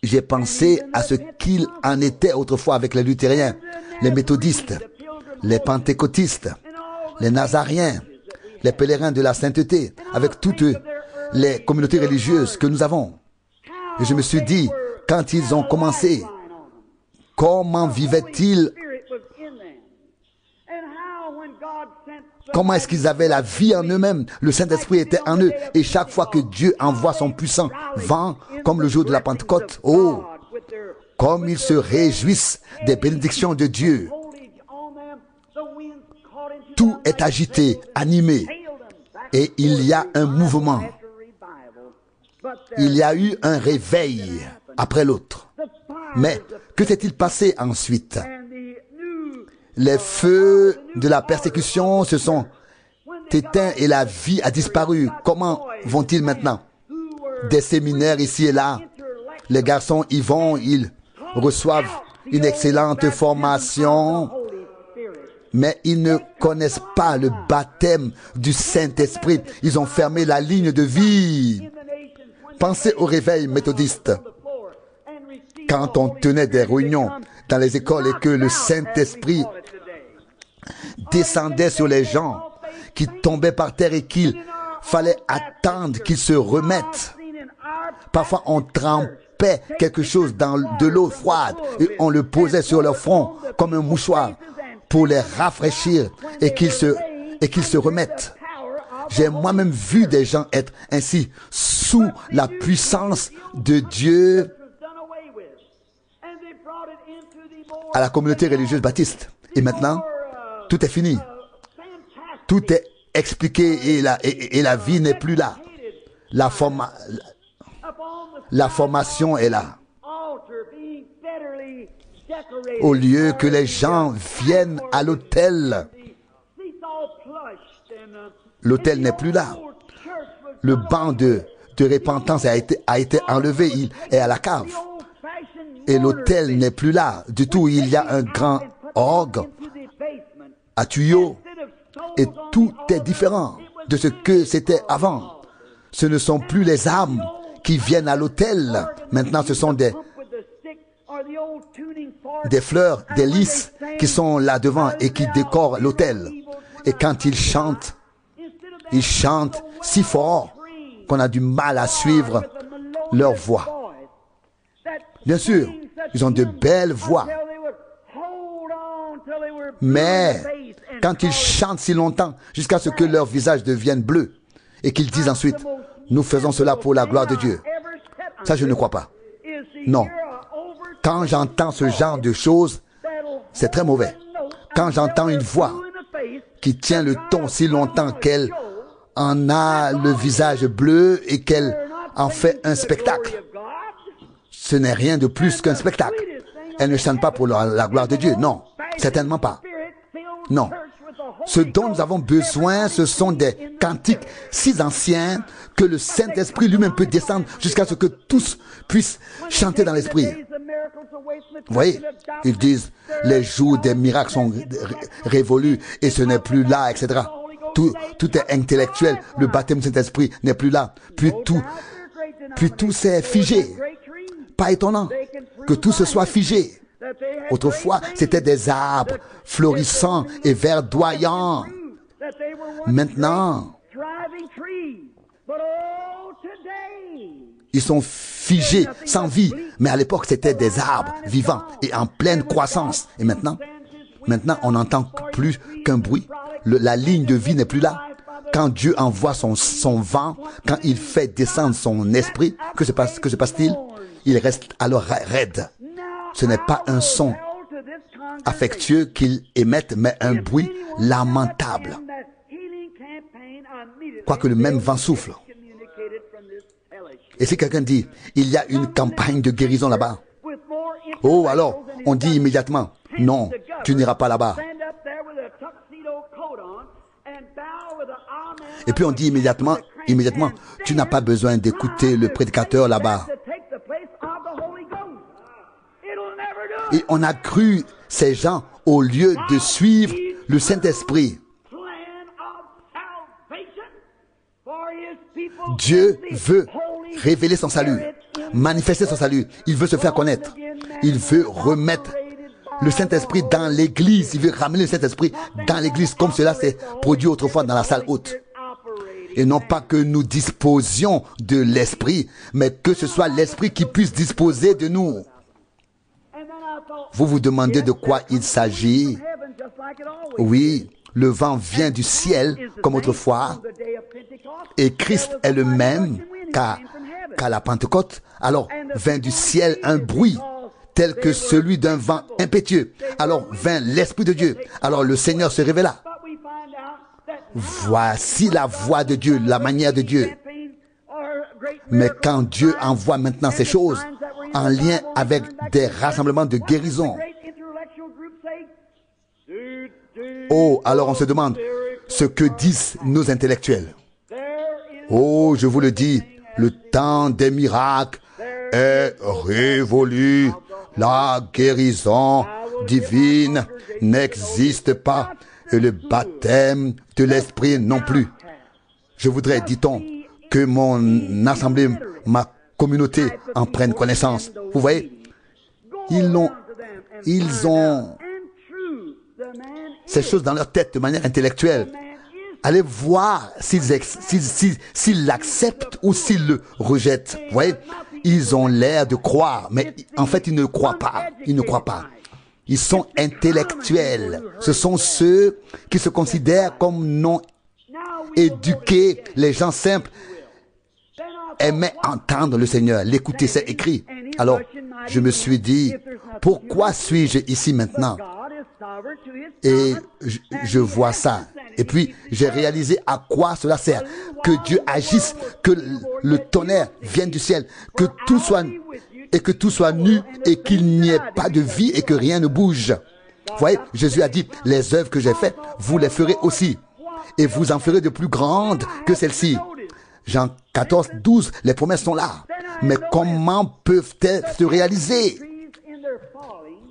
j'ai pensé à ce qu'il en était autrefois avec les luthériens, les méthodistes, les pentecôtistes, les nazariens, les pèlerins de la sainteté, avec toutes les communautés religieuses que nous avons. Et je me suis dit, quand ils ont commencé, comment vivaient-ils? Comment est-ce qu'ils avaient la vie en eux-mêmes? Le Saint-Esprit était en eux. Et chaque fois que Dieu envoie son puissant vent, comme le jour de la Pentecôte, oh, comme ils se réjouissent des bénédictions de Dieu. Tout est agité, animé. Et il y a un mouvement. Il y a eu un réveil après l'autre. Mais que s'est-il passé ensuite? Les feux de la persécution se sont éteints et la vie a disparu. Comment vont-ils maintenant? Des séminaires ici et là. Les garçons y vont, ils reçoivent une excellente formation, mais ils ne connaissent pas le baptême du Saint-Esprit. Ils ont fermé la ligne de vie. Pensez au réveil méthodiste. Quand on tenait des réunions dans les écoles et que le Saint-Esprit descendait sur les gens qui tombaient par terre et qu'il fallait attendre qu'ils se remettent. Parfois, on trempait quelque chose dans de l'eau froide et on le posait sur leur front comme un mouchoir pour les rafraîchir et qu'ils se remettent. J'ai moi-même vu des gens être ainsi sous la puissance de Dieu à la communauté religieuse baptiste. Et maintenant, tout est fini. Tout est expliqué et la vie n'est plus là. La formation est là. Au lieu que les gens viennent à l'autel, l'autel n'est plus là. Le banc de repentance a été enlevé, il est à la cave. Et l'autel n'est plus là du tout. Il y a un grand orgue à tuyaux et tout est différent de ce que c'était avant. Ce ne sont plus les âmes qui viennent à l'autel. Maintenant, ce sont des fleurs, des lys qui sont là devant et qui décorent l'autel. Et quand ils chantent si fort qu'on a du mal à suivre leur voix. Bien sûr, ils ont de belles voix. Mais quand ils chantent si longtemps, jusqu'à ce que leur visage devienne bleu, et qu'ils disent ensuite, nous faisons cela pour la gloire de Dieu. Ça, je ne crois pas. Non. Quand j'entends ce genre de choses, c'est très mauvais. Quand j'entends une voix qui tient le ton si longtemps qu'elle en a le visage bleu et qu'elle en fait un spectacle, ce n'est rien de plus qu'un spectacle. Elle ne chante pas pour la gloire de Dieu. Non, certainement pas. Non. Ce dont nous avons besoin, ce sont des cantiques si anciens que le Saint-Esprit lui-même peut descendre jusqu'à ce que tous puissent chanter dans l'Esprit. Vous voyez, ils disent, les jours des miracles sont révolus et ce n'est plus là, etc. Tout est intellectuel. Le baptême du Saint-Esprit n'est plus là. Puis tout s'est figé. Pas étonnant que tout se soit figé. Autrefois, c'était des arbres florissants et verdoyants. Maintenant, ils sont figés, sans vie. Mais à l'époque, c'était des arbres vivants et en pleine croissance. Et maintenant, on n'entend plus qu'un bruit. La ligne de vie n'est plus là. Quand Dieu envoie son vent, quand il fait descendre son esprit, que se passe-t-il? Il reste alors raide. Ce n'est pas un son affectueux qu'il émette, mais un bruit lamentable. Quoique le même vent souffle. Et si quelqu'un dit, il y a une campagne de guérison là-bas. Oh, alors, on dit immédiatement, non, tu n'iras pas là-bas. Et puis on dit immédiatement, tu n'as pas besoin d'écouter le prédicateur là-bas. Et on a cru ces gens au lieu de suivre le Saint-Esprit. Dieu veut révéler son salut, manifester son salut. Il veut se faire connaître. Il veut remettre le Saint-Esprit dans l'église. Il veut ramener le Saint-Esprit dans l'église comme cela s'est produit autrefois dans la salle haute. Et non pas que nous disposions de l'Esprit, mais que ce soit l'Esprit qui puisse disposer de nous. Vous vous demandez de quoi il s'agit? Oui, le vent vient du ciel comme autrefois. Et Christ est le même qu'à la Pentecôte. Alors vint du ciel un bruit tel que celui d'un vent impétueux. Alors vint l'Esprit de Dieu. Alors le Seigneur se révéla. Voici la voix de Dieu, la manière de Dieu. Mais quand Dieu envoie maintenant ces choses en lien avec des rassemblements de guérison, oh, alors on se demande ce que disent nos intellectuels. Oh, je vous le dis, le temps des miracles est révolu. La guérison divine n'existe pas et le baptême de l'Esprit non plus. Je voudrais, dit-on, que mon assemblée, ma communauté en prenne connaissance. Vous voyez, ils ont ces choses dans leur tête de manière intellectuelle. Allez voir s'ils l'acceptent ou s'ils le rejettent. Vous voyez, ils ont l'air de croire, mais en fait, ils ne croient pas. Ils ne croient pas. Ils sont intellectuels. Ce sont ceux qui se considèrent comme non éduqués. Les gens simples aimaient entendre le Seigneur, l'écouter, c'est écrit. Alors, je me suis dit, pourquoi suis-je ici maintenant? Et je vois ça. Et puis, j'ai réalisé à quoi cela sert. Que Dieu agisse, que le tonnerre vienne du ciel, que tout soit nu et qu'il n'y ait pas de vie et que rien ne bouge. Vous voyez, Jésus a dit, les œuvres que j'ai faites, vous les ferez aussi. Et vous en ferez de plus grandes que celles-ci. Jean 14, 12, les promesses sont là. Mais comment peuvent-elles se réaliser?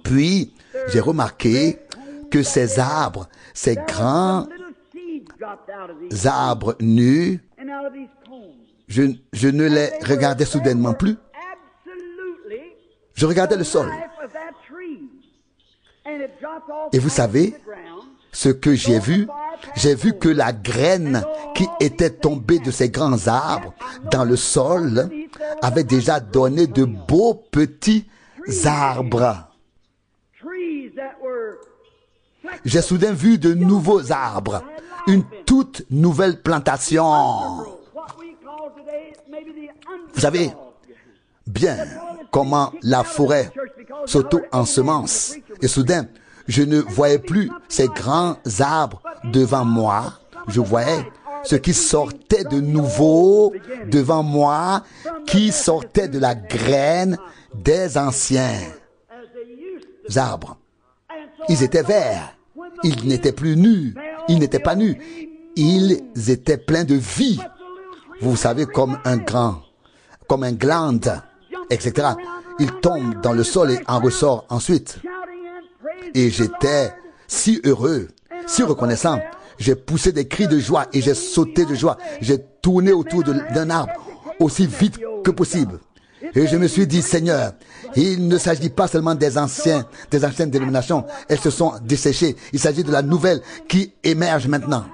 Puis, j'ai remarqué que ces arbres, ces grands arbres nus, je ne les regardais soudainement plus. Je regardais le sol. Et vous savez ce que j'ai vu? J'ai vu que la graine qui était tombée de ces grands arbres dans le sol avait déjà donné de beaux petits arbres. J'ai soudain vu de nouveaux arbres, une toute nouvelle plantation. Vous savez bien comment la forêt s'auto-ensemence. Et soudain, je ne voyais plus ces grands arbres devant moi. Je voyais ce qui sortait de nouveau devant moi, qui sortait de la graine des anciens arbres. Ils étaient verts. Ils n'étaient plus nus. Ils n'étaient pas nus. Ils étaient pleins de vie. Vous savez, comme un glande, etc. Il tombe dans le sol et en ressort ensuite. Et j'étais si heureux, si reconnaissant. J'ai poussé des cris de joie et j'ai sauté de joie. J'ai tourné autour d'un arbre aussi vite que possible. Et je me suis dit, Seigneur, il ne s'agit pas seulement des anciennes dénominations. Elles se sont desséchées. Il s'agit de la nouvelle qui émerge maintenant.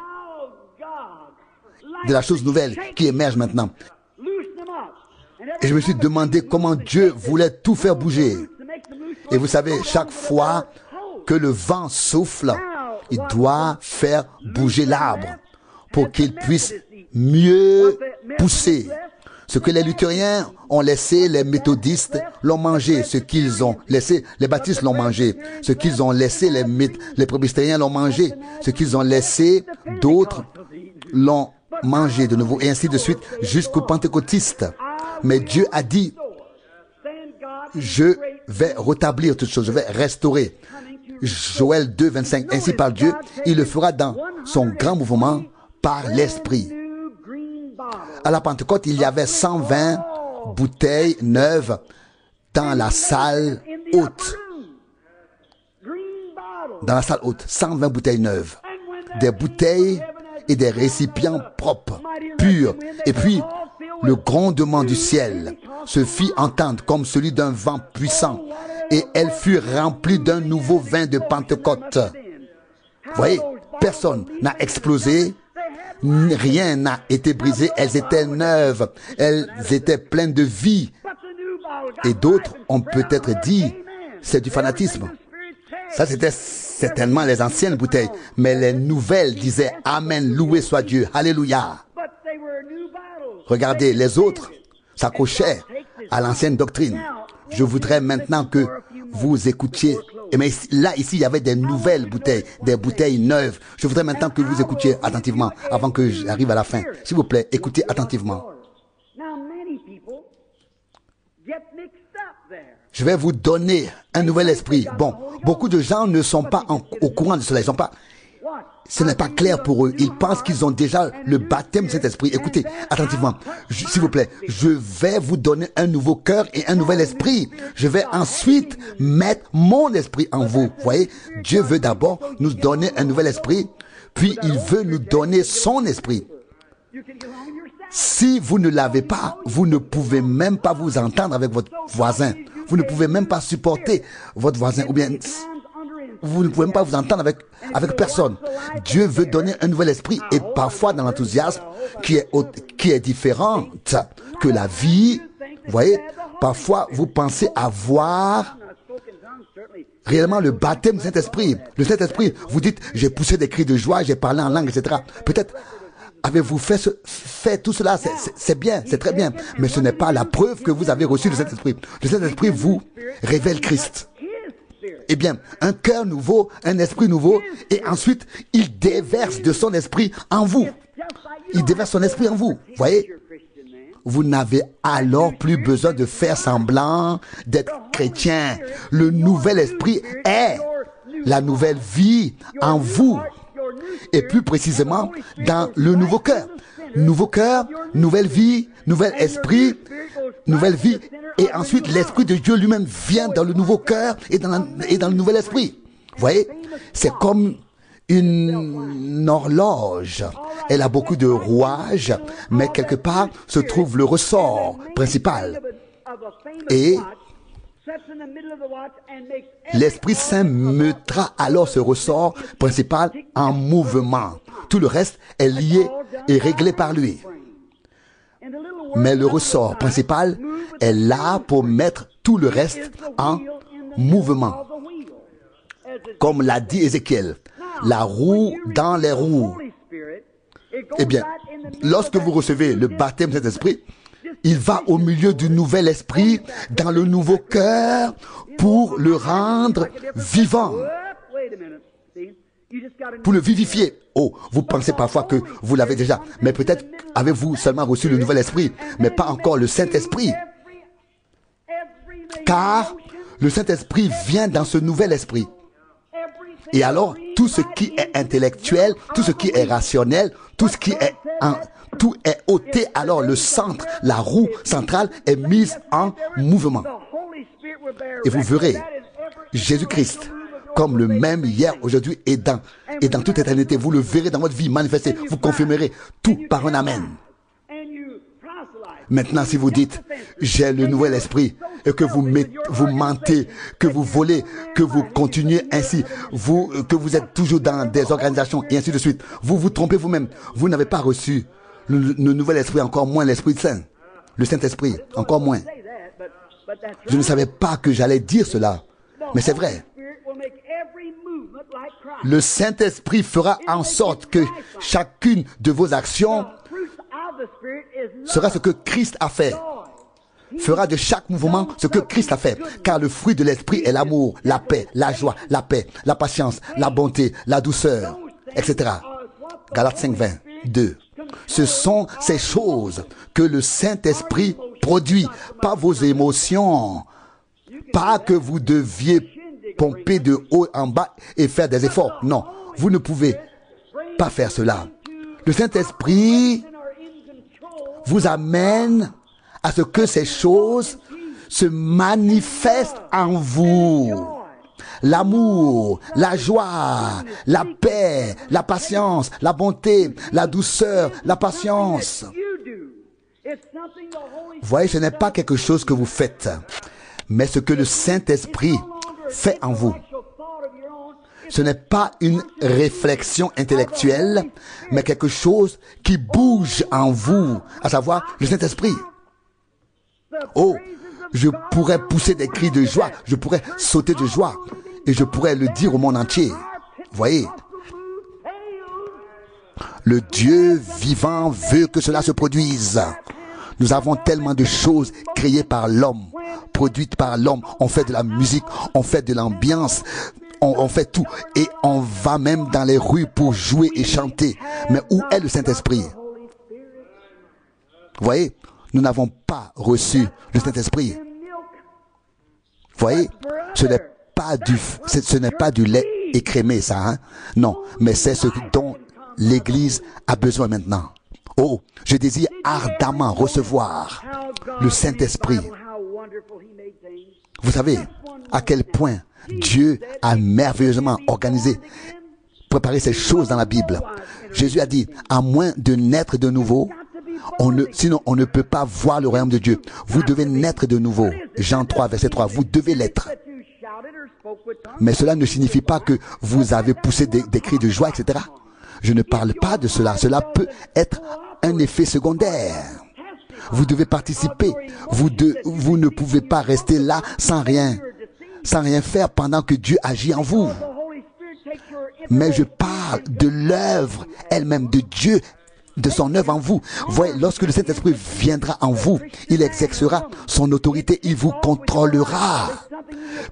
De la chose nouvelle qui émerge maintenant. Et je me suis demandé comment Dieu voulait tout faire bouger. Et vous savez, chaque fois que le vent souffle, il doit faire bouger l'arbre pour qu'il puisse mieux pousser. Ce que les luthériens ont laissé, les méthodistes l'ont mangé. Ce qu'ils ont laissé, les baptistes l'ont mangé. Ce qu'ils ont laissé, les presbytériens l'ont mangé. Ce qu'ils ont laissé, d'autres l'ont mangé de nouveau. Et ainsi de suite jusqu'aux pentecôtistes. Mais Dieu a dit, je vais rétablir toutes choses, je vais restaurer. Joël 2, 25. Ainsi par Dieu, il le fera dans son grand mouvement par l'Esprit. À la Pentecôte, il y avait 120 bouteilles neuves dans la salle haute. dans la salle haute, 120 bouteilles neuves, des bouteilles et des récipients propres, purs. Et puis, le grondement du ciel se fit entendre comme celui d'un vent puissant, et elles furent remplies d'un nouveau vin de Pentecôte. Vous voyez, personne n'a explosé, rien n'a été brisé, elles étaient neuves, elles étaient pleines de vie. Et d'autres ont peut-être dit, c'est du fanatisme. Ça, c'était certainement les anciennes bouteilles, mais les nouvelles disaient, Amen, loué soit Dieu, Alléluia. Regardez, les autres s'accrochaient à l'ancienne doctrine. Je voudrais maintenant que vous écoutiez. Mais là, ici, il y avait des nouvelles bouteilles, des bouteilles neuves. Je voudrais maintenant que vous écoutiez attentivement avant que j'arrive à la fin. S'il vous plaît, écoutez attentivement. Je vais vous donner un nouvel esprit. Bon, beaucoup de gens ne sont pas au courant de cela. Ils sont pas. Ce n'est pas clair pour eux. Ils pensent qu'ils ont déjà le baptême de cet esprit. Écoutez, attentivement. S'il vous plaît, je vais vous donner un nouveau cœur et un nouvel esprit. Je vais ensuite mettre mon esprit en vous. Vous voyez, Dieu veut d'abord nous donner un nouvel esprit, puis il veut nous donner son esprit. Si vous ne l'avez pas, vous ne pouvez même pas vous entendre avec votre voisin. Vous ne pouvez même pas supporter votre voisin, ou bien vous ne pouvez même pas vous entendre avec personne. Dieu veut donner un nouvel esprit, et parfois dans l'enthousiasme qui est différente que la vie, vous voyez, parfois vous pensez avoir réellement le baptême du Saint-Esprit. Le Saint-Esprit, vous dites, j'ai poussé des cris de joie, j'ai parlé en langue, etc. Peut-être avez-vous fait tout cela, c'est bien, c'est très bien, mais ce n'est pas la preuve que vous avez reçu le Saint-Esprit. Le Saint-Esprit vous révèle Christ. Eh bien, un cœur nouveau, un esprit nouveau, et ensuite, il déverse de son esprit en vous. Il déverse son esprit en vous. Voyez? Vous n'avez alors plus besoin de faire semblant d'être chrétien. Le nouvel esprit est la nouvelle vie en vous. Et plus précisément, dans le nouveau cœur. Nouveau cœur, nouvelle vie, nouvel esprit, nouvelle vie. Et ensuite, l'Esprit de Dieu lui-même vient dans le nouveau cœur et dans le nouvel esprit. Vous voyez, c'est comme une horloge. Elle a beaucoup de rouages, mais quelque part se trouve le ressort principal. Et l'Esprit Saint mettra alors ce ressort principal en mouvement. Tout le reste est lié et réglé par lui. Mais le ressort principal est là pour mettre tout le reste en mouvement. Comme l'a dit Ézéchiel, la roue dans les roues. Eh bien, lorsque vous recevez le baptême de cet esprit, il va au milieu du nouvel esprit, dans le nouveau cœur, pour le rendre vivant, pour le vivifier. Oh, vous pensez parfois que vous l'avez déjà, mais peut-être avez-vous seulement reçu le nouvel esprit, mais pas encore le Saint-Esprit. Car le Saint-Esprit vient dans ce nouvel esprit. Et alors, tout ce qui est intellectuel, tout ce qui est rationnel, tout est ôté. Alors le centre, la roue centrale est mise en mouvement. Et vous verrez Jésus-Christ comme le même hier, aujourd'hui et dans toute éternité. Vous le verrez dans votre vie manifesté. Vous confirmerez tout par un amen. Maintenant, si vous dites, j'ai le nouvel esprit, et que vous mentez, que vous volez, que vous continuez ainsi, que vous êtes toujours dans des organisations, et ainsi de suite, vous vous trompez vous-même. Vous n'avez pas reçu le nouvel esprit, encore moins l'Esprit Saint. Le Saint-Esprit, encore moins. Je ne savais pas que j'allais dire cela, mais c'est vrai. Le Saint-Esprit fera en sorte que chacune de vos actions sera ce que Christ a fait. Fera de chaque mouvement ce que Christ a fait. Car le fruit de l'esprit est l'amour, la paix, la joie, la paix, la patience, la bonté, la douceur, etc. Galates 5, 22. Ce sont ces choses que le Saint-Esprit produit, pas vos émotions. Pas que vous deviez pomper de haut en bas et faire des efforts. Non, vous ne pouvez pas faire cela. Le Saint-Esprit vous amène à ce que ces choses se manifestent en vous. l'amour, la joie, la paix, la patience, la bonté, la douceur, la patience. Vous voyez, ce n'est pas quelque chose que vous faites, mais ce que le Saint-Esprit fait en vous. Ce n'est pas une réflexion intellectuelle, mais quelque chose qui bouge en vous, à savoir le Saint-Esprit. Oh, je pourrais pousser des cris de joie, je pourrais sauter de joie, et je pourrais le dire au monde entier. Vous voyez, le Dieu vivant veut que cela se produise. Nous avons tellement de choses créées par l'homme, produites par l'homme. On fait de la musique, on fait de l'ambiance, on fait tout. Et on va même dans les rues pour jouer et chanter. Mais où est le Saint-Esprit? Vous voyez, nous n'avons pas reçu le Saint-Esprit. Vous voyez, ce n'est pas du lait écrémé, ça, hein? Non, mais c'est ce dont l'Église a besoin maintenant. Oh, je désire ardemment recevoir le Saint-Esprit. Vous savez à quel point Dieu a merveilleusement organisé, préparé ces choses dans la Bible. Jésus a dit, à moins de naître de nouveau, sinon on ne peut pas voir le royaume de Dieu. Vous devez naître de nouveau. Jean 3, verset 3, vous devez l'être. Mais cela ne signifie pas que vous avez poussé des cris de joie, etc. Je ne parle pas de cela. Cela peut être un effet secondaire. Vous devez participer. Vous ne pouvez pas rester là sans rien faire pendant que Dieu agit en vous. Mais je parle de l'œuvre elle-même de Dieu, de son œuvre en vous. Voyez, lorsque le Saint-Esprit viendra en vous, il exercera son autorité, il vous contrôlera.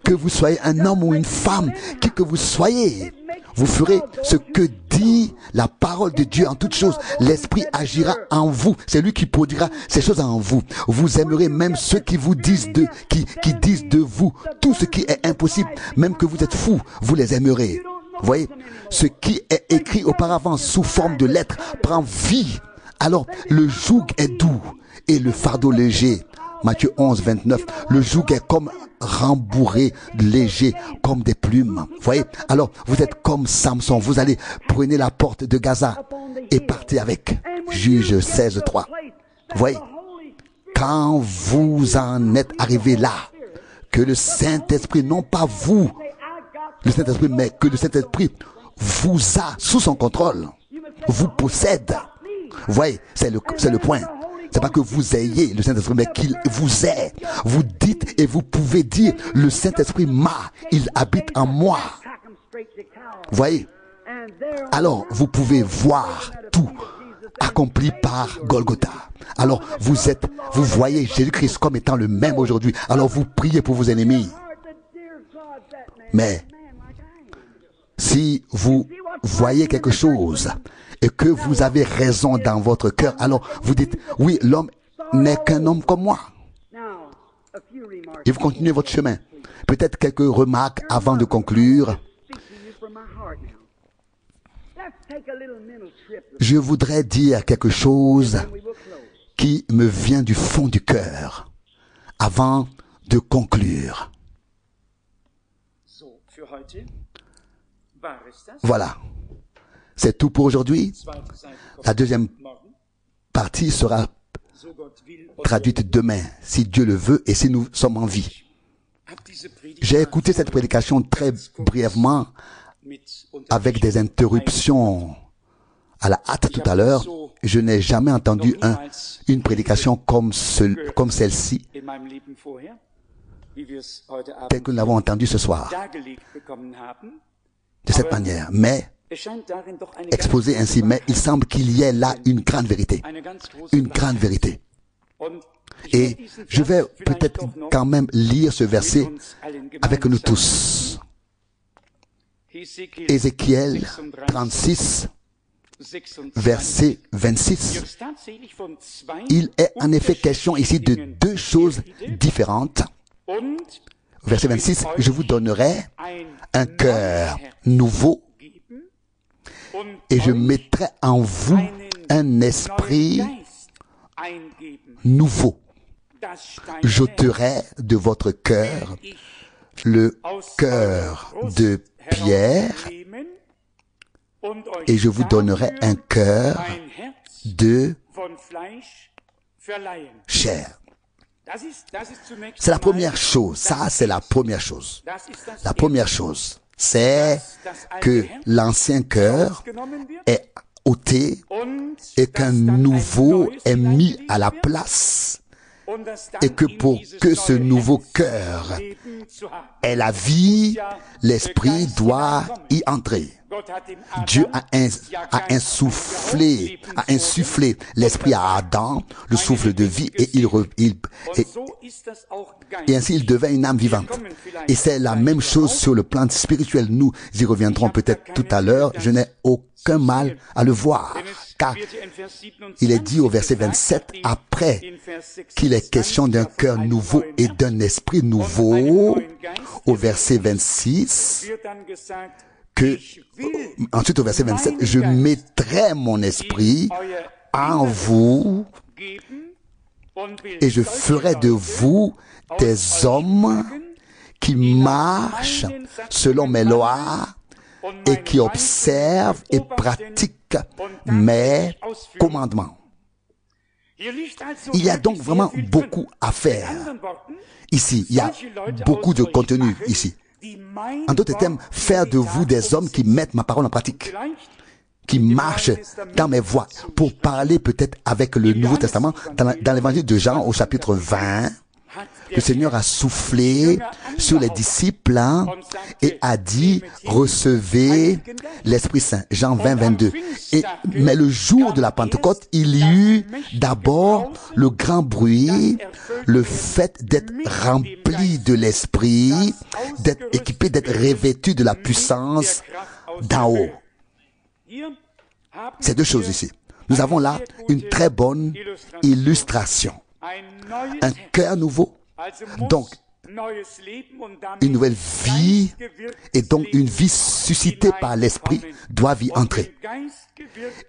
Que vous soyez un homme ou une femme, qui que vous soyez, vous ferez ce que dit la parole de Dieu en toutes choses. L'Esprit agira en vous. C'est lui qui produira ces choses en vous. Vous aimerez même ceux qui vous disent qui disent de vous tout ce qui est impossible. Même que vous êtes fous, vous les aimerez. Vous voyez, ce qui est écrit auparavant sous forme de lettres prend vie. Alors, le joug est doux et le fardeau léger. Matthieu 11, 29. Le joug est comme rembourré, léger, comme des plumes. Vous voyez? Alors, vous êtes comme Samson. Vous allez, prenez la porte de Gaza et partez avec. Juge 16, 3. Vous voyez? Quand vous en êtes arrivé là, que le Saint-Esprit, non pas vous, le Saint-Esprit, mais que le Saint-Esprit vous a sous son contrôle, vous possède. Vous voyez? C'est le point. C'est pas que vous ayez le Saint-Esprit, mais qu'il vous est. Vous dites et vous pouvez dire, le Saint-Esprit il habite en moi. Vous voyez? Alors, vous pouvez voir tout accompli par Golgotha. Alors, vous voyez Jésus-Christ comme étant le même aujourd'hui. Alors, vous priez pour vos ennemis. Mais, si vous voyez quelque chose et que vous avez raison dans votre cœur, alors vous dites, oui, l'homme n'est qu'un homme comme moi. Et vous continuez votre chemin. Peut-être quelques remarques avant de conclure. Je voudrais dire quelque chose qui me vient du fond du cœur avant de conclure. Voilà. C'est tout pour aujourd'hui. La deuxième partie sera traduite demain, si Dieu le veut et si nous sommes en vie. J'ai écouté cette prédication très brièvement, avec des interruptions à la hâte tout à l'heure. Je n'ai jamais entendu une prédication comme celle-ci, telle que nous l'avons entendue ce soir, de cette manière. Mais, exposé ainsi, mais il semble qu'il y ait là une grande vérité. Une grande vérité. Et je vais peut-être quand même lire ce verset avec nous tous. Ézéchiel 36, verset 26. Il est en effet question ici de deux choses différentes. Verset 26, je vous donnerai un cœur nouveau et je mettrai en vous un esprit nouveau. J'ôterai de votre cœur le cœur de pierre et je vous donnerai un cœur de chair. C'est la première chose. Ça, c'est la première chose. La première chose, c'est que l'ancien cœur est ôté et qu'un nouveau est mis à la place. Et que pour que ce nouveau cœur ait la vie, l'esprit doit y entrer. Dieu a insufflé l'esprit à Adam, le souffle de vie, et ainsi il devint une âme vivante. Et c'est la même chose sur le plan spirituel. Nous y reviendrons peut-être tout à l'heure. Je n'ai aucun mal à le voir, car il est dit au verset 27, après qu'il est question d'un cœur nouveau et d'un esprit nouveau, au verset 26, ensuite au verset 27, je mettrai mon esprit en vous et je ferai de vous des hommes qui marchent selon mes lois et qui observent et pratiquent mes commandements. Il y a donc vraiment beaucoup à faire. Ici, il y a beaucoup de contenu ici. En d'autres termes, faire de vous des hommes qui mettent ma parole en pratique, qui marchent dans mes voies. Pour parler peut-être avec le Nouveau Testament, dans l'évangile de Jean au chapitre 20, le Seigneur a soufflé sur les disciples et a dit, recevez l'Esprit Saint. Jean 20, 22. Mais le jour de la Pentecôte, il y eut d'abord le grand bruit, le fait d'être rempli de l'Esprit, d'être équipé, d'être revêtu de la puissance d'en haut. C'est deux choses ici. Nous avons là une très bonne illustration. Un cœur nouveau, donc une nouvelle vie, et donc une vie suscitée par l'Esprit doit y entrer.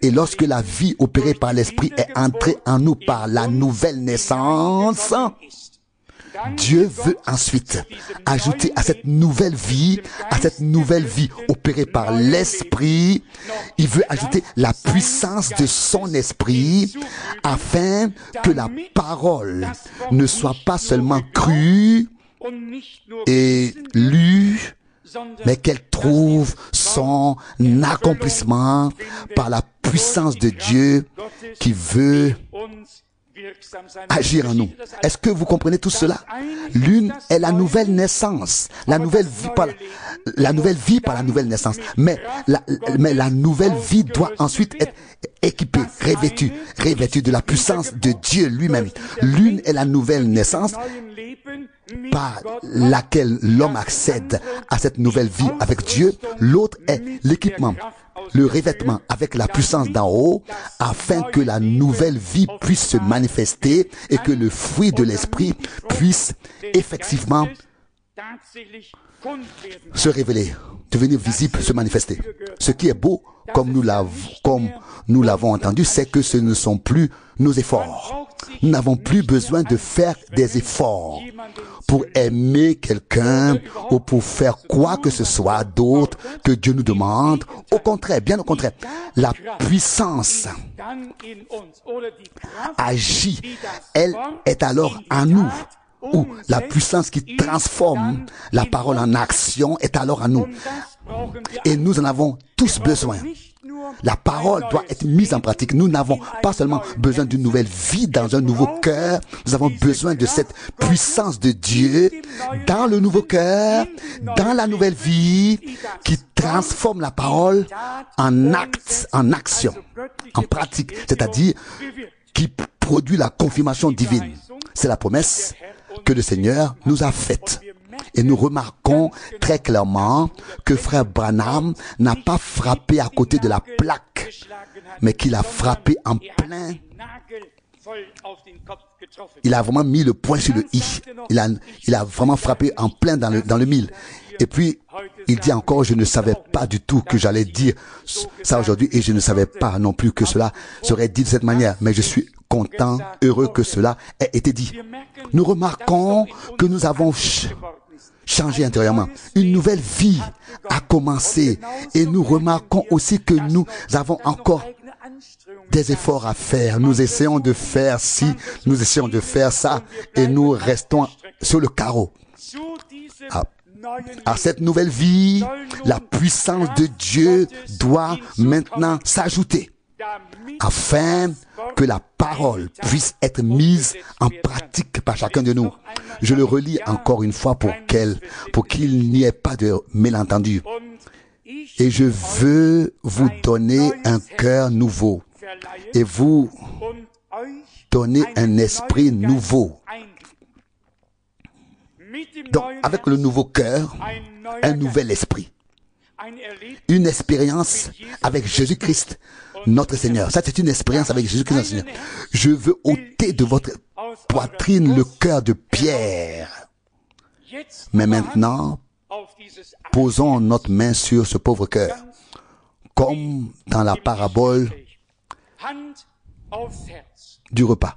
Et lorsque la vie opérée par l'Esprit est entrée en nous par la nouvelle naissance, Dieu veut ensuite ajouter à cette nouvelle vie opérée par l'Esprit, il veut ajouter la puissance de son Esprit afin que la parole ne soit pas seulement crue et lue, mais qu'elle trouve son accomplissement par la puissance de Dieu qui veut agir en nous. Est-ce que vous comprenez tout cela? L'une est la nouvelle naissance, la nouvelle vie par la nouvelle naissance. Mais la nouvelle vie doit ensuite être équipée, revêtue de la puissance de Dieu lui-même. L'une est la nouvelle naissance par laquelle l'homme accède à cette nouvelle vie avec Dieu. L'autre est l'équipement, le revêtement avec la puissance d'en haut, afin que la nouvelle vie puisse se manifester et que le fruit de l'esprit puisse effectivement se révéler, devenir visible, se manifester. Ce qui est beau, comme nous l'avons entendu, c'est que ce ne sont plus nos efforts. Nous n'avons plus besoin de faire des efforts pour aimer quelqu'un ou pour faire quoi que ce soit d'autre que Dieu nous demande. Au contraire, bien au contraire, la puissance agit, elle est alors en nous. Ou la puissance qui transforme la parole en action est alors en nous. Et nous en avons tous besoin. La parole doit être mise en pratique. Nous n'avons pas seulement besoin d'une nouvelle vie dans un nouveau cœur, nous avons besoin de cette puissance de Dieu dans le nouveau cœur, dans la nouvelle vie, qui transforme la parole en acte, en action, en pratique, c'est-à-dire qui produit la confirmation divine. C'est la promesse que le Seigneur nous a faite. Et nous remarquons très clairement que frère Branham n'a pas frappé à côté de la plaque, mais qu'il a frappé en plein. Il a vraiment mis le point sur le i. Il a vraiment frappé en plein dans le mille. Et puis, il dit encore, je ne savais pas du tout que j'allais dire ça aujourd'hui, et je ne savais pas non plus que cela serait dit de cette manière. Mais je suis content, heureux que cela ait été dit. Nous remarquons que nous avons changés intérieurement. Une nouvelle vie a commencé. Et nous remarquons aussi que nous avons encore des efforts à faire. Nous essayons de faire ci, nous essayons de faire ça, et nous restons sur le carreau. À cette nouvelle vie, la puissance de Dieu doit maintenant s'ajouter, afin que la parole puisse être mise en pratique par chacun de nous. Je le relis encore une fois pour qu'il n'y ait pas de malentendu. Et je veux vous donner un cœur nouveau et vous donner un esprit nouveau. Donc, avec le nouveau cœur, un nouvel esprit. Une expérience avec Jésus-Christ, notre Seigneur. Ça, c'est une expérience avec Jésus-Christ, notre Seigneur. Je veux ôter de votre poitrine le cœur de pierre. Mais maintenant, posons notre main sur ce pauvre cœur. Comme dans la parabole du repas.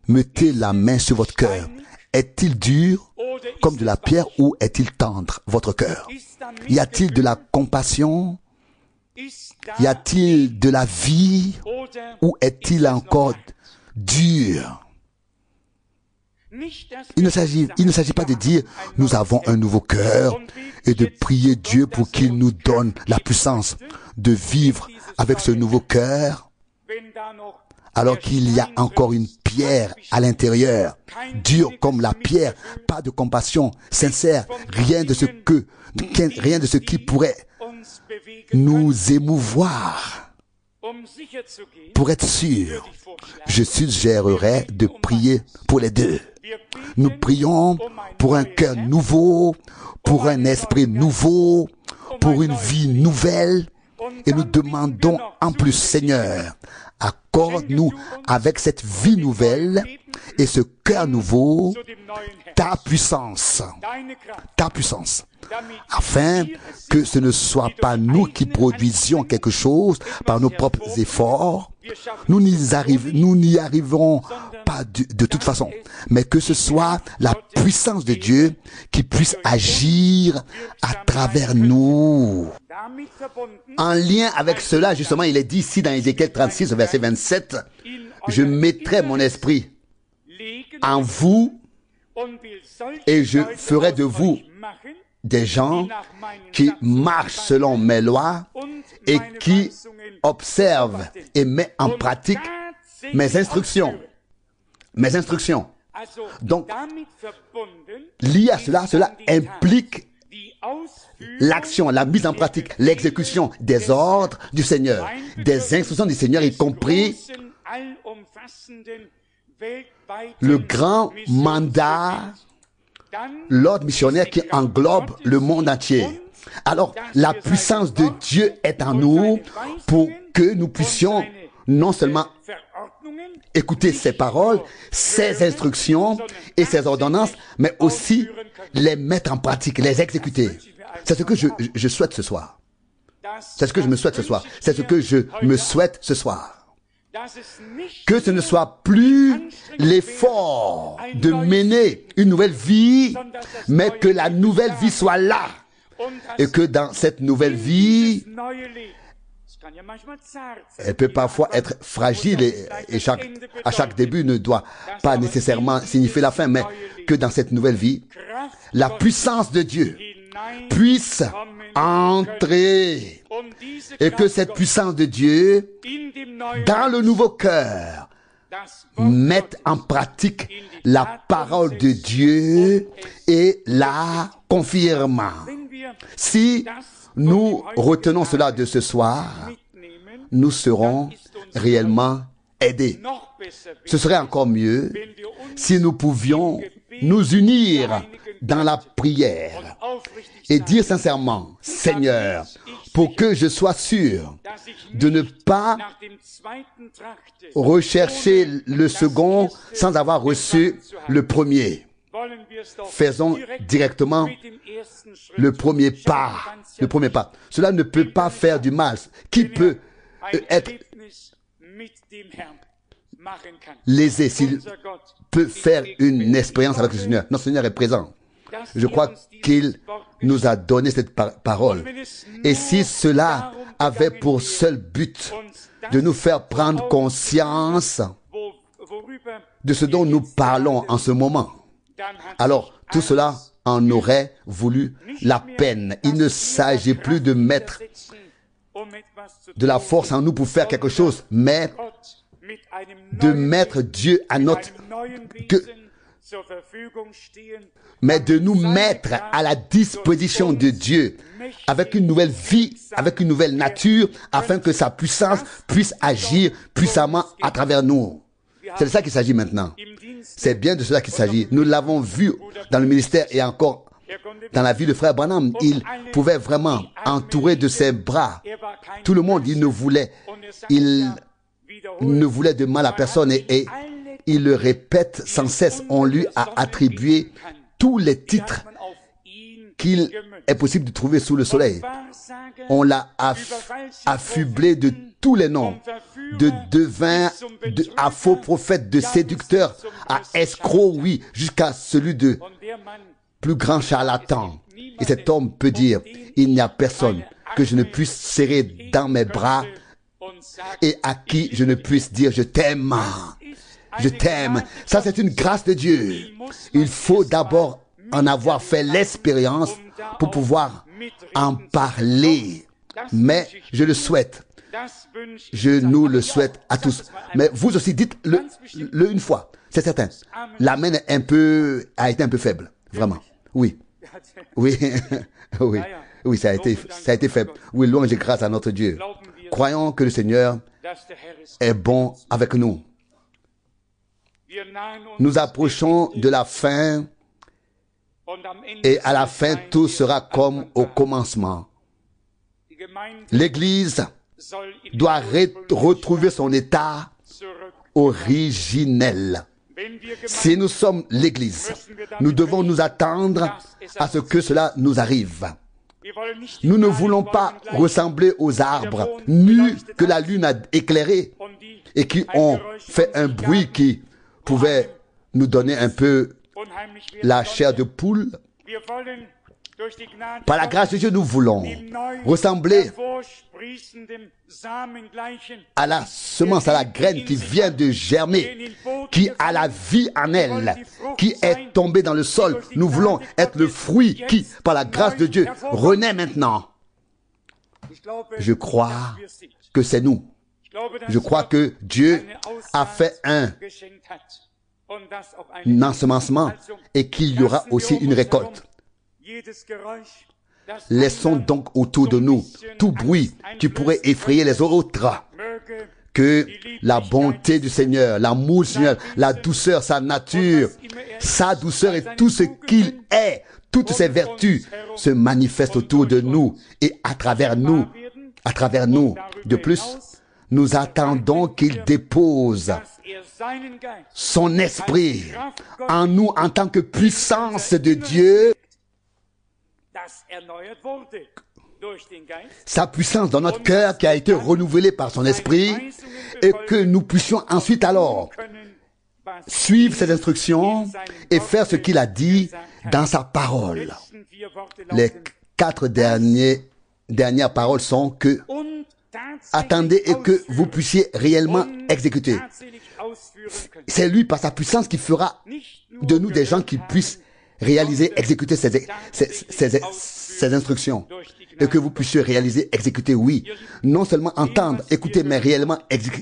Mettez la main sur votre cœur. Est-il dur comme de la pierre ou est-il tendre, votre cœur? Y a-t-il de la compassion? Y a-t-il de la vie? Ou est-il encore dur? Il ne s'agit pas de dire nous avons un nouveau cœur et de prier Dieu pour qu'il nous donne la puissance de vivre avec ce nouveau cœur, alors qu'il y a encore une pierre à l'intérieur, dure comme la pierre, pas de compassion sincère, rien de ce qui pourrait nous émouvoir. Pour être sûr, je suggérerais de prier pour les deux. Nous prions pour un cœur nouveau, pour un esprit nouveau, pour une vie nouvelle, et nous demandons en plus, Seigneur, accorde-nous avec cette vie nouvelle et ce cœur nouveau, ta puissance, afin que ce ne soit pas nous qui produisions quelque chose par nos propres efforts. Nous n'y arriverons pas de toute façon, mais que ce soit la puissance de Dieu qui puisse agir à travers nous. En lien avec cela, justement, il est dit ici dans Ézéchiel 36, verset 27, « Je mettrai mon esprit en vous et je ferai de vous des gens qui marchent selon mes lois et qui observent et mettent en pratique mes instructions. » Mes instructions. Donc, lié à cela, cela implique l'action, la mise en pratique, l'exécution des ordres du Seigneur, des instructions du Seigneur, y compris le grand mandat, l'ordre missionnaire qui englobe le monde entier. Alors, la puissance de Dieu est en nous pour que nous puissions non seulement écouter ses paroles, ses instructions et ses ordonnances, mais aussi les mettre en pratique, les exécuter. C'est ce que je souhaite ce soir. C'est ce que je me souhaite ce soir. C'est ce que je me souhaite ce soir. Que ce ne soit plus l'effort de mener une nouvelle vie, mais que la nouvelle vie soit là. Et que dans cette nouvelle vie, elle peut parfois être fragile et à chaque début ne doit pas nécessairement signifier la fin, mais que dans cette nouvelle vie, la puissance de Dieu puisse entrer et que cette puissance de Dieu, dans le nouveau cœur, mette en pratique la parole de Dieu et la confirme. Si nous retenons cela de ce soir, nous serons réellement aidés. Ce serait encore mieux si nous pouvions nous unir dans la prière et dire sincèrement, Seigneur, pour que je sois sûr de ne pas rechercher le second sans avoir reçu le premier. Faisons directement le premier pas. Le premier pas. Cela ne peut pas faire du mal. Qui peut être lésé s'il peut faire une expérience avec le Seigneur? Notre Seigneur est présent. Je crois qu'il nous a donné cette parole. Et si cela avait pour seul but de nous faire prendre conscience de ce dont nous parlons en ce moment, alors tout cela en aurait voulu la peine. Il ne s'agit plus de mettre de la force en nous pour faire quelque chose, mais de mettre Dieu à notre... mais de nous mettre à la disposition de Dieu avec une nouvelle vie, avec une nouvelle nature, afin que sa puissance puisse agir puissamment à travers nous. C'est de ça qu'il s'agit maintenant. C'est bien de cela qu'il s'agit. Nous l'avons vu dans le ministère et encore dans la vie de frère Branham. Il pouvait vraiment entourer de ses bras tout le monde. Il ne voulait de mal à personne et il le répète sans cesse. On lui a attribué tous les titres qu'il est possible de trouver sous le soleil. On l'a affublé de tous les noms, de devin, à faux prophète, de séducteur, à escroc, oui, jusqu'à celui de plus grand charlatan. Et cet homme peut dire, il n'y a personne que je ne puisse serrer dans mes bras et à qui je ne puisse dire, je t'aime. Je t'aime. Ça, c'est une grâce de Dieu. Il faut d'abord en avoir fait l'expérience pour pouvoir en parler. Mais je le souhaite. Je nous le souhaite à tous. Mais vous aussi, dites-le une fois. C'est certain. L'amen a été un peu faible. Vraiment. Oui. Oui. Oui. Oui, ça a été faible. Oui, louange et grâce à notre Dieu. Croyons que le Seigneur est bon avec nous. Nous approchons de la fin et à la fin, tout sera comme au commencement. L'Église doit retrouver son état originel. Si nous sommes l'Église, nous devons nous attendre à ce que cela nous arrive. Nous ne voulons pas ressembler aux arbres nus que la lune a éclairés et qui ont fait un bruit qui pouvait nous donner un peu la chair de poule. Par la grâce de Dieu, nous voulons ressembler à la semence, à la graine qui vient de germer, qui a la vie en elle, qui est tombée dans le sol. Nous voulons être le fruit qui, par la grâce de Dieu, renaît maintenant. Je crois que c'est nous. Je crois que Dieu a fait un ensemencement et qu'il y aura aussi une récolte. Laissons donc autour de nous tout bruit qui pourrait effrayer les autres. Que la bonté du Seigneur, l'amour du Seigneur, la douceur, sa nature, sa douceur et tout ce qu'il est, toutes ses vertus se manifestent autour de nous et à travers nous. De plus, nous attendons qu'il dépose son esprit en nous en tant que puissance de Dieu, sa puissance dans notre cœur qui a été renouvelée par son esprit, et que nous puissions ensuite alors suivre ses instructions et faire ce qu'il a dit dans sa parole. Les 4 dernières paroles sont que attendez et que vous puissiez réellement exécuter. C'est lui, par sa puissance, qui fera de nous des gens qui puissent réaliser, exécuter ces instructions. Et que vous puissiez réaliser, exécuter, oui. Non seulement entendre, écouter, mais réellement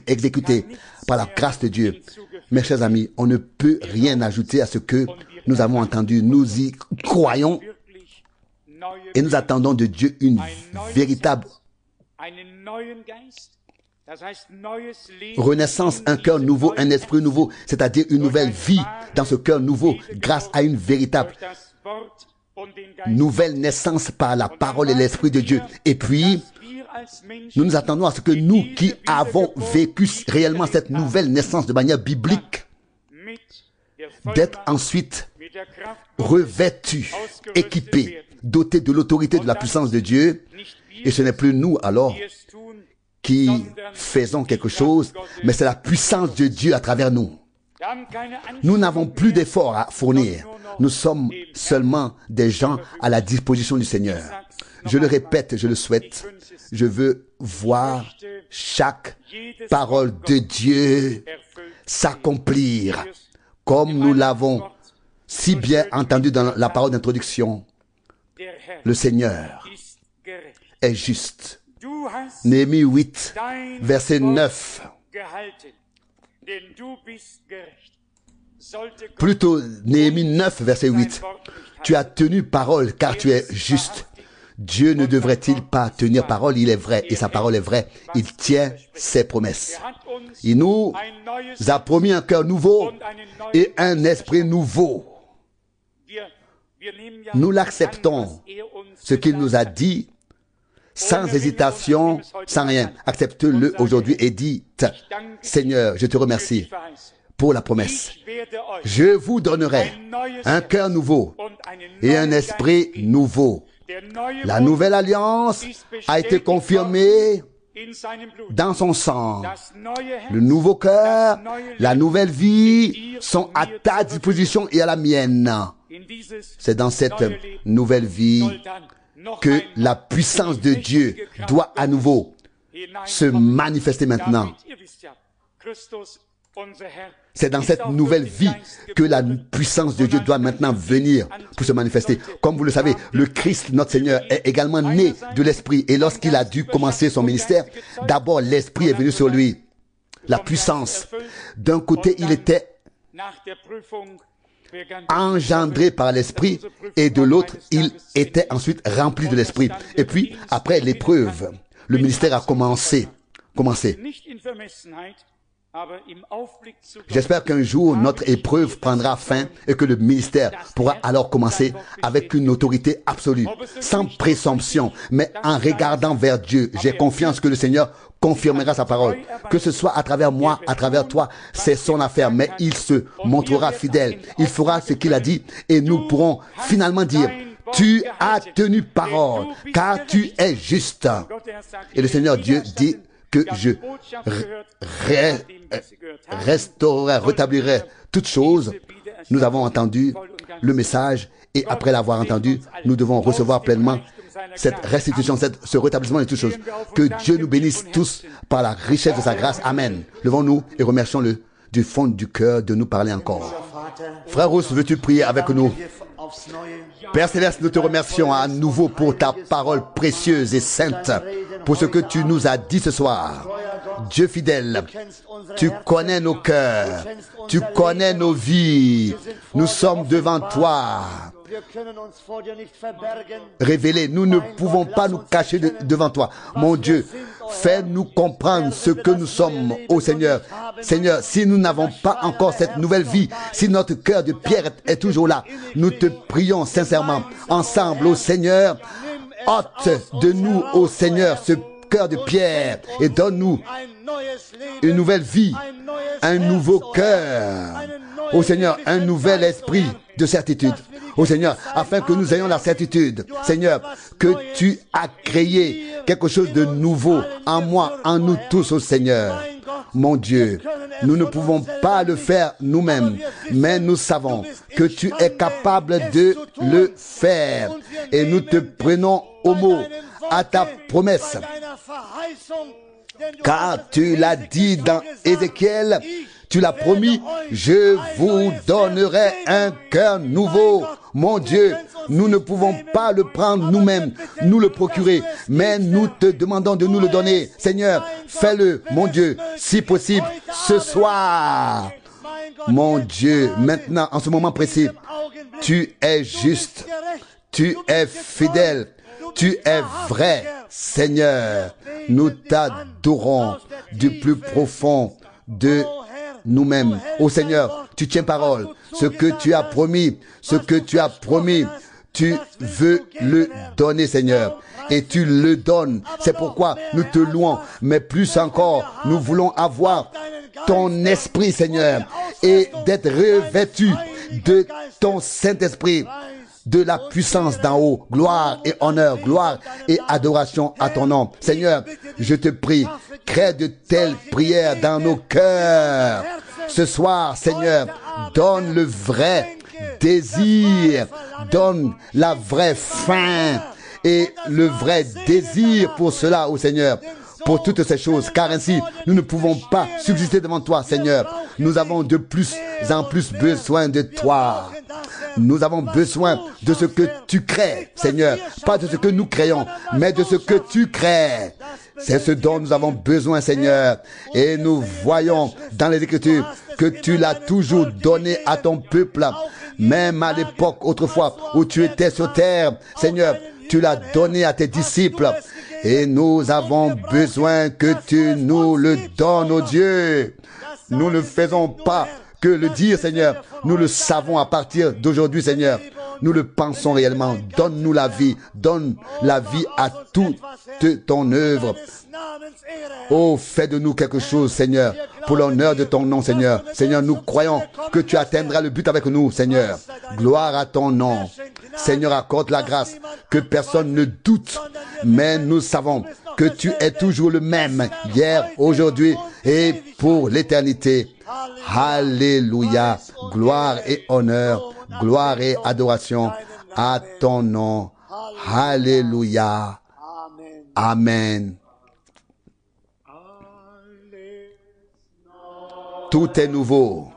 exécuter par la grâce de Dieu. Mes chers amis, on ne peut rien ajouter à ce que nous avons entendu. Nous y croyons et nous attendons de Dieu une véritable renaissance, un cœur nouveau, un esprit nouveau, c'est-à-dire une nouvelle vie dans ce cœur nouveau grâce à une véritable nouvelle naissance par la parole et l'esprit de Dieu. Et puis, nous nous attendons à ce que nous qui avons vécu réellement cette nouvelle naissance de manière biblique, d'être ensuite revêtus, équipés, dotés de l'autorité de la puissance de Dieu. Et ce n'est plus nous alors qui faisons quelque chose, mais c'est la puissance de Dieu à travers nous. Nous n'avons plus d'efforts à fournir. Nous sommes seulement des gens à la disposition du Seigneur. Je le répète, je le souhaite. Je veux voir chaque parole de Dieu s'accomplir comme nous l'avons si bien entendu dans la parole d'introduction. Le Seigneur est juste. Néhémie 8, verset 9. Plutôt, Néhémie 9, verset 8. Tu as tenu parole car tu es juste. Dieu ne devrait-il pas tenir parole? Il est vrai et sa parole est vraie. Il tient ses promesses. Il nous a promis un cœur nouveau et un esprit nouveau. Nous l'acceptons, ce qu'il nous a dit, sans hésitation, sans rien. Accepte-le aujourd'hui et dites, Seigneur, je te remercie pour la promesse. Je vous donnerai un cœur nouveau et un esprit nouveau. La nouvelle alliance a été confirmée dans son sang. Le nouveau cœur, la nouvelle vie sont à ta disposition et à la mienne. C'est dans cette nouvelle vie que la puissance de Dieu doit à nouveau se manifester maintenant. C'est dans cette nouvelle vie que la puissance de Dieu doit maintenant venir pour se manifester. Comme vous le savez, le Christ, notre Seigneur, est également né de l'Esprit. Et lorsqu'il a dû commencer son ministère, d'abord l'Esprit est venu sur lui. La puissance. D'un côté, il était engendré par l'Esprit et de l'autre, il était ensuite rempli de l'Esprit. Et puis, après l'épreuve, le ministère a commencé. J'espère qu'un jour, notre épreuve prendra fin et que le ministère pourra alors commencer avec une autorité absolue, sans présomption, mais en regardant vers Dieu. J'ai confiance que le Seigneur confirmera sa parole. Que ce soit à travers moi, à travers toi, c'est son affaire, mais il se montrera fidèle. Il fera ce qu'il a dit et nous pourrons finalement dire, tu as tenu parole, car tu es juste. Et le Seigneur Dieu dit que je restaurerai, rétablirai toutes choses. Nous avons entendu le message et après l'avoir entendu, nous devons recevoir pleinement cette restitution, ce rétablissement de toutes choses. Que Dieu nous bénisse tous par la richesse de sa grâce. Amen. Levons-nous et remercions-le du fond du cœur de nous parler encore. Frère Rousse, veux-tu prier avec nous? Père Céleste, nous te remercions à nouveau pour ta parole précieuse et sainte, pour ce que tu nous as dit ce soir. Dieu fidèle, tu connais nos cœurs, tu connais nos vies. Nous sommes devant toi. Révélé, nous ne pouvons pas nous cacher devant toi. Mon Dieu, fais-nous comprendre ce que nous sommes, ô Seigneur. Seigneur, si nous n'avons pas encore cette nouvelle vie, si notre cœur de pierre est toujours là, nous te prions sincèrement, ensemble, ô Seigneur, ôte de nous, ô Seigneur, ce cœur de pierre et donne-nous une nouvelle vie, un nouveau cœur, ô Seigneur, un nouvel esprit de certitude. Ô Seigneur, afin que nous ayons la certitude, Seigneur, que tu as créé quelque chose de nouveau en moi, en nous tous, ô Seigneur. Mon Dieu, nous ne pouvons pas le faire nous-mêmes, mais nous savons que tu es capable de le faire. Et nous te prenons au mot, à ta promesse. Car tu l'as dit dans Ézéchiel, tu l'as promis, je vous donnerai un cœur nouveau. Mon Dieu, nous ne pouvons pas le prendre nous-mêmes, nous le procurer, mais nous te demandons de nous le donner. Seigneur, fais-le, mon Dieu, si possible, ce soir. Mon Dieu, maintenant, en ce moment précis, tu es juste, tu es fidèle, tu es vrai, Seigneur. Nous t'adorons du plus profond de nous-mêmes. Ô Seigneur, tu tiens parole. Ce que tu as promis, tu veux le donner, Seigneur. Et tu le donnes. C'est pourquoi nous te louons. Mais plus encore, nous voulons avoir ton esprit, Seigneur, et d'être revêtus de ton Saint-Esprit, de la puissance d'en haut. Gloire et honneur, gloire et adoration à ton nom. Seigneur, je te prie, crée de telles prières dans nos cœurs. Ce soir, Seigneur, donne le vrai désir, donne la vraie faim et le vrai désir pour cela, ô Seigneur, pour toutes ces choses, car ainsi, nous ne pouvons pas subsister devant toi, Seigneur. Nous avons de plus en plus besoin de toi. Nous avons besoin de ce que tu crées, Seigneur. Pas de ce que nous créons, mais de ce que tu crées. C'est ce dont nous avons besoin, Seigneur. Et nous voyons dans les Écritures que tu l'as toujours donné à ton peuple. Même à l'époque, autrefois, où tu étais sur terre, Seigneur, tu l'as donné à tes disciples. Et nous avons besoin que tu nous le donnes, ô Dieu. Nous ne faisons pas que le dire, Seigneur. Nous le savons à partir d'aujourd'hui, Seigneur. Nous le pensons réellement. Donne-nous la vie. Donne la vie à toute ton œuvre. Oh, fais de nous quelque chose, Seigneur, pour l'honneur de ton nom, Seigneur. Seigneur, nous croyons que tu atteindras le but avec nous, Seigneur. Gloire à ton nom. Seigneur, accorde la grâce, que personne ne doute, mais nous savons que tu es toujours le même, hier, aujourd'hui et pour l'éternité. Alléluia. Gloire et honneur, gloire et adoration à ton nom. Alléluia. Amen. Tout est nouveau.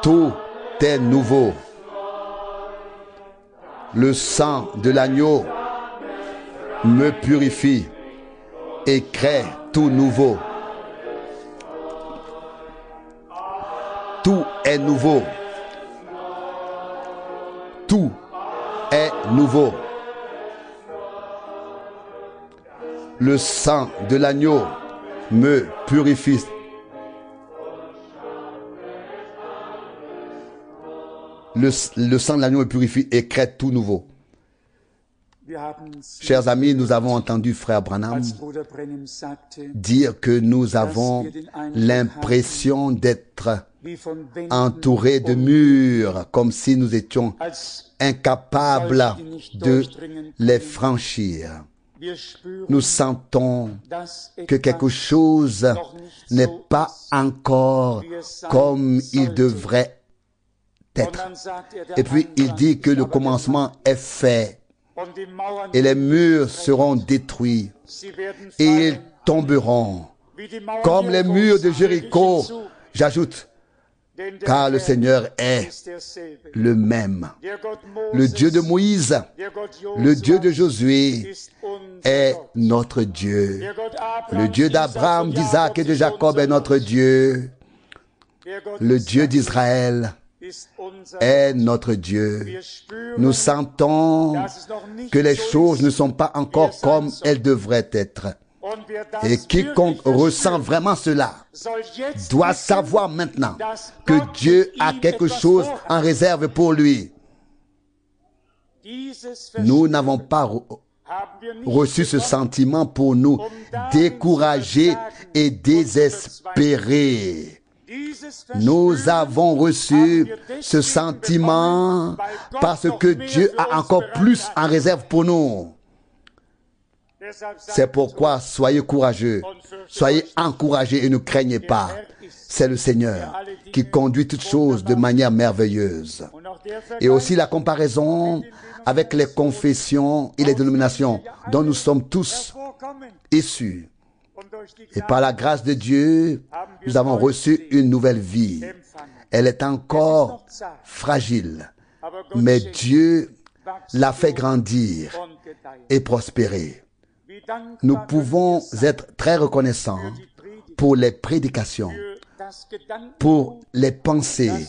Tout est nouveau. Le sang de l'agneau me purifie et crée tout nouveau. Tout est nouveau. Tout est nouveau. Le sang de l'agneau me purifie. Le sang de l'agneau me purifie et crée tout nouveau. Chers amis, nous avons entendu Frère Branham dire que nous avons l'impression d'être entourés de murs, comme si nous étions incapables de les franchir. Nous sentons que quelque chose n'est pas encore comme il devrait être. Et puis il dit que le commencement est fait et les murs seront détruits et ils tomberont comme les murs de Jéricho. J'ajoute, car le Seigneur est le même. Le Dieu de Moïse, le Dieu de Josué est notre Dieu. Le Dieu d'Abraham, d'Isaac et de Jacob est notre Dieu. Le Dieu d'Israël est notre Dieu. Nous sentons que les choses ne sont pas encore comme elles devraient être. Et quiconque ressent vraiment cela doit savoir maintenant que Dieu a quelque chose en réserve pour lui. Nous n'avons pas reçu ce sentiment pour nous décourager et désespérer. Nous avons reçu ce sentiment parce que Dieu a encore plus en réserve pour nous. C'est pourquoi soyez courageux, soyez encouragés et ne craignez pas. C'est le Seigneur qui conduit toutes choses de manière merveilleuse. Et aussi la comparaison avec les confessions et les dénominations dont nous sommes tous issus. Et par la grâce de Dieu, nous avons reçu une nouvelle vie. Elle est encore fragile, mais Dieu l'a fait grandir et prospérer. Nous pouvons être très reconnaissants pour les prédications, pour les pensées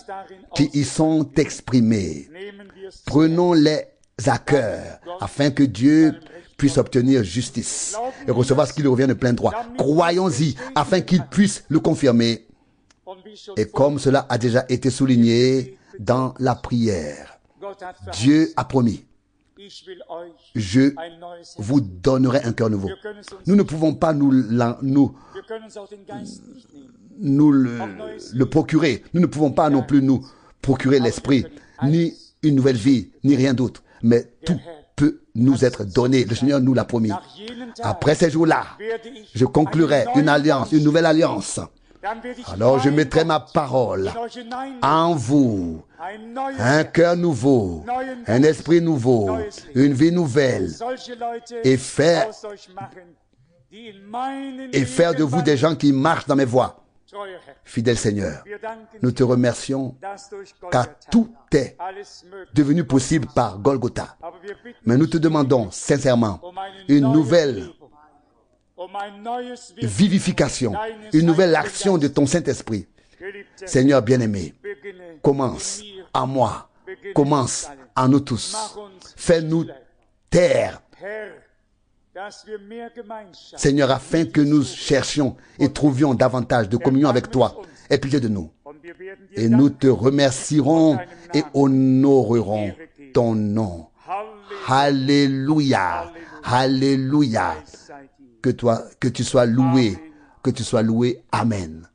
qui y sont exprimées. Prenons-les à cœur afin que Dieu puisse obtenir justice et recevoir ce qui lui revient de plein droit. Croyons-y afin qu'il puisse le confirmer. Et comme cela a déjà été souligné dans la prière, Dieu a promis: je vous donnerai un cœur nouveau. Nous ne pouvons pas nous le procurer. Nous ne pouvons pas non plus nous procurer l'esprit, ni une nouvelle vie, ni rien d'autre. Mais tout peut nous être donné. Le Seigneur nous l'a promis. Après ces jours-là, je conclurai une alliance, une nouvelle alliance alors je mettrai ma parole en vous, un cœur nouveau, un esprit nouveau, une vie nouvelle, et faire de vous des gens qui marchent dans mes voies. Fidèle Seigneur, nous te remercions car tout est devenu possible par Golgotha. Mais nous te demandons sincèrement une nouvelle vivification, une nouvelle action de ton Saint-Esprit. Seigneur bien-aimé, commence à moi, commence à nous tous. Fais-nous taire, Seigneur, afin que nous cherchions et trouvions davantage de communion avec toi. Aie pitié de nous. Et nous te remercierons et honorerons ton nom. Alléluia. Alléluia. Que tu sois loué. Que tu sois loué. Amen.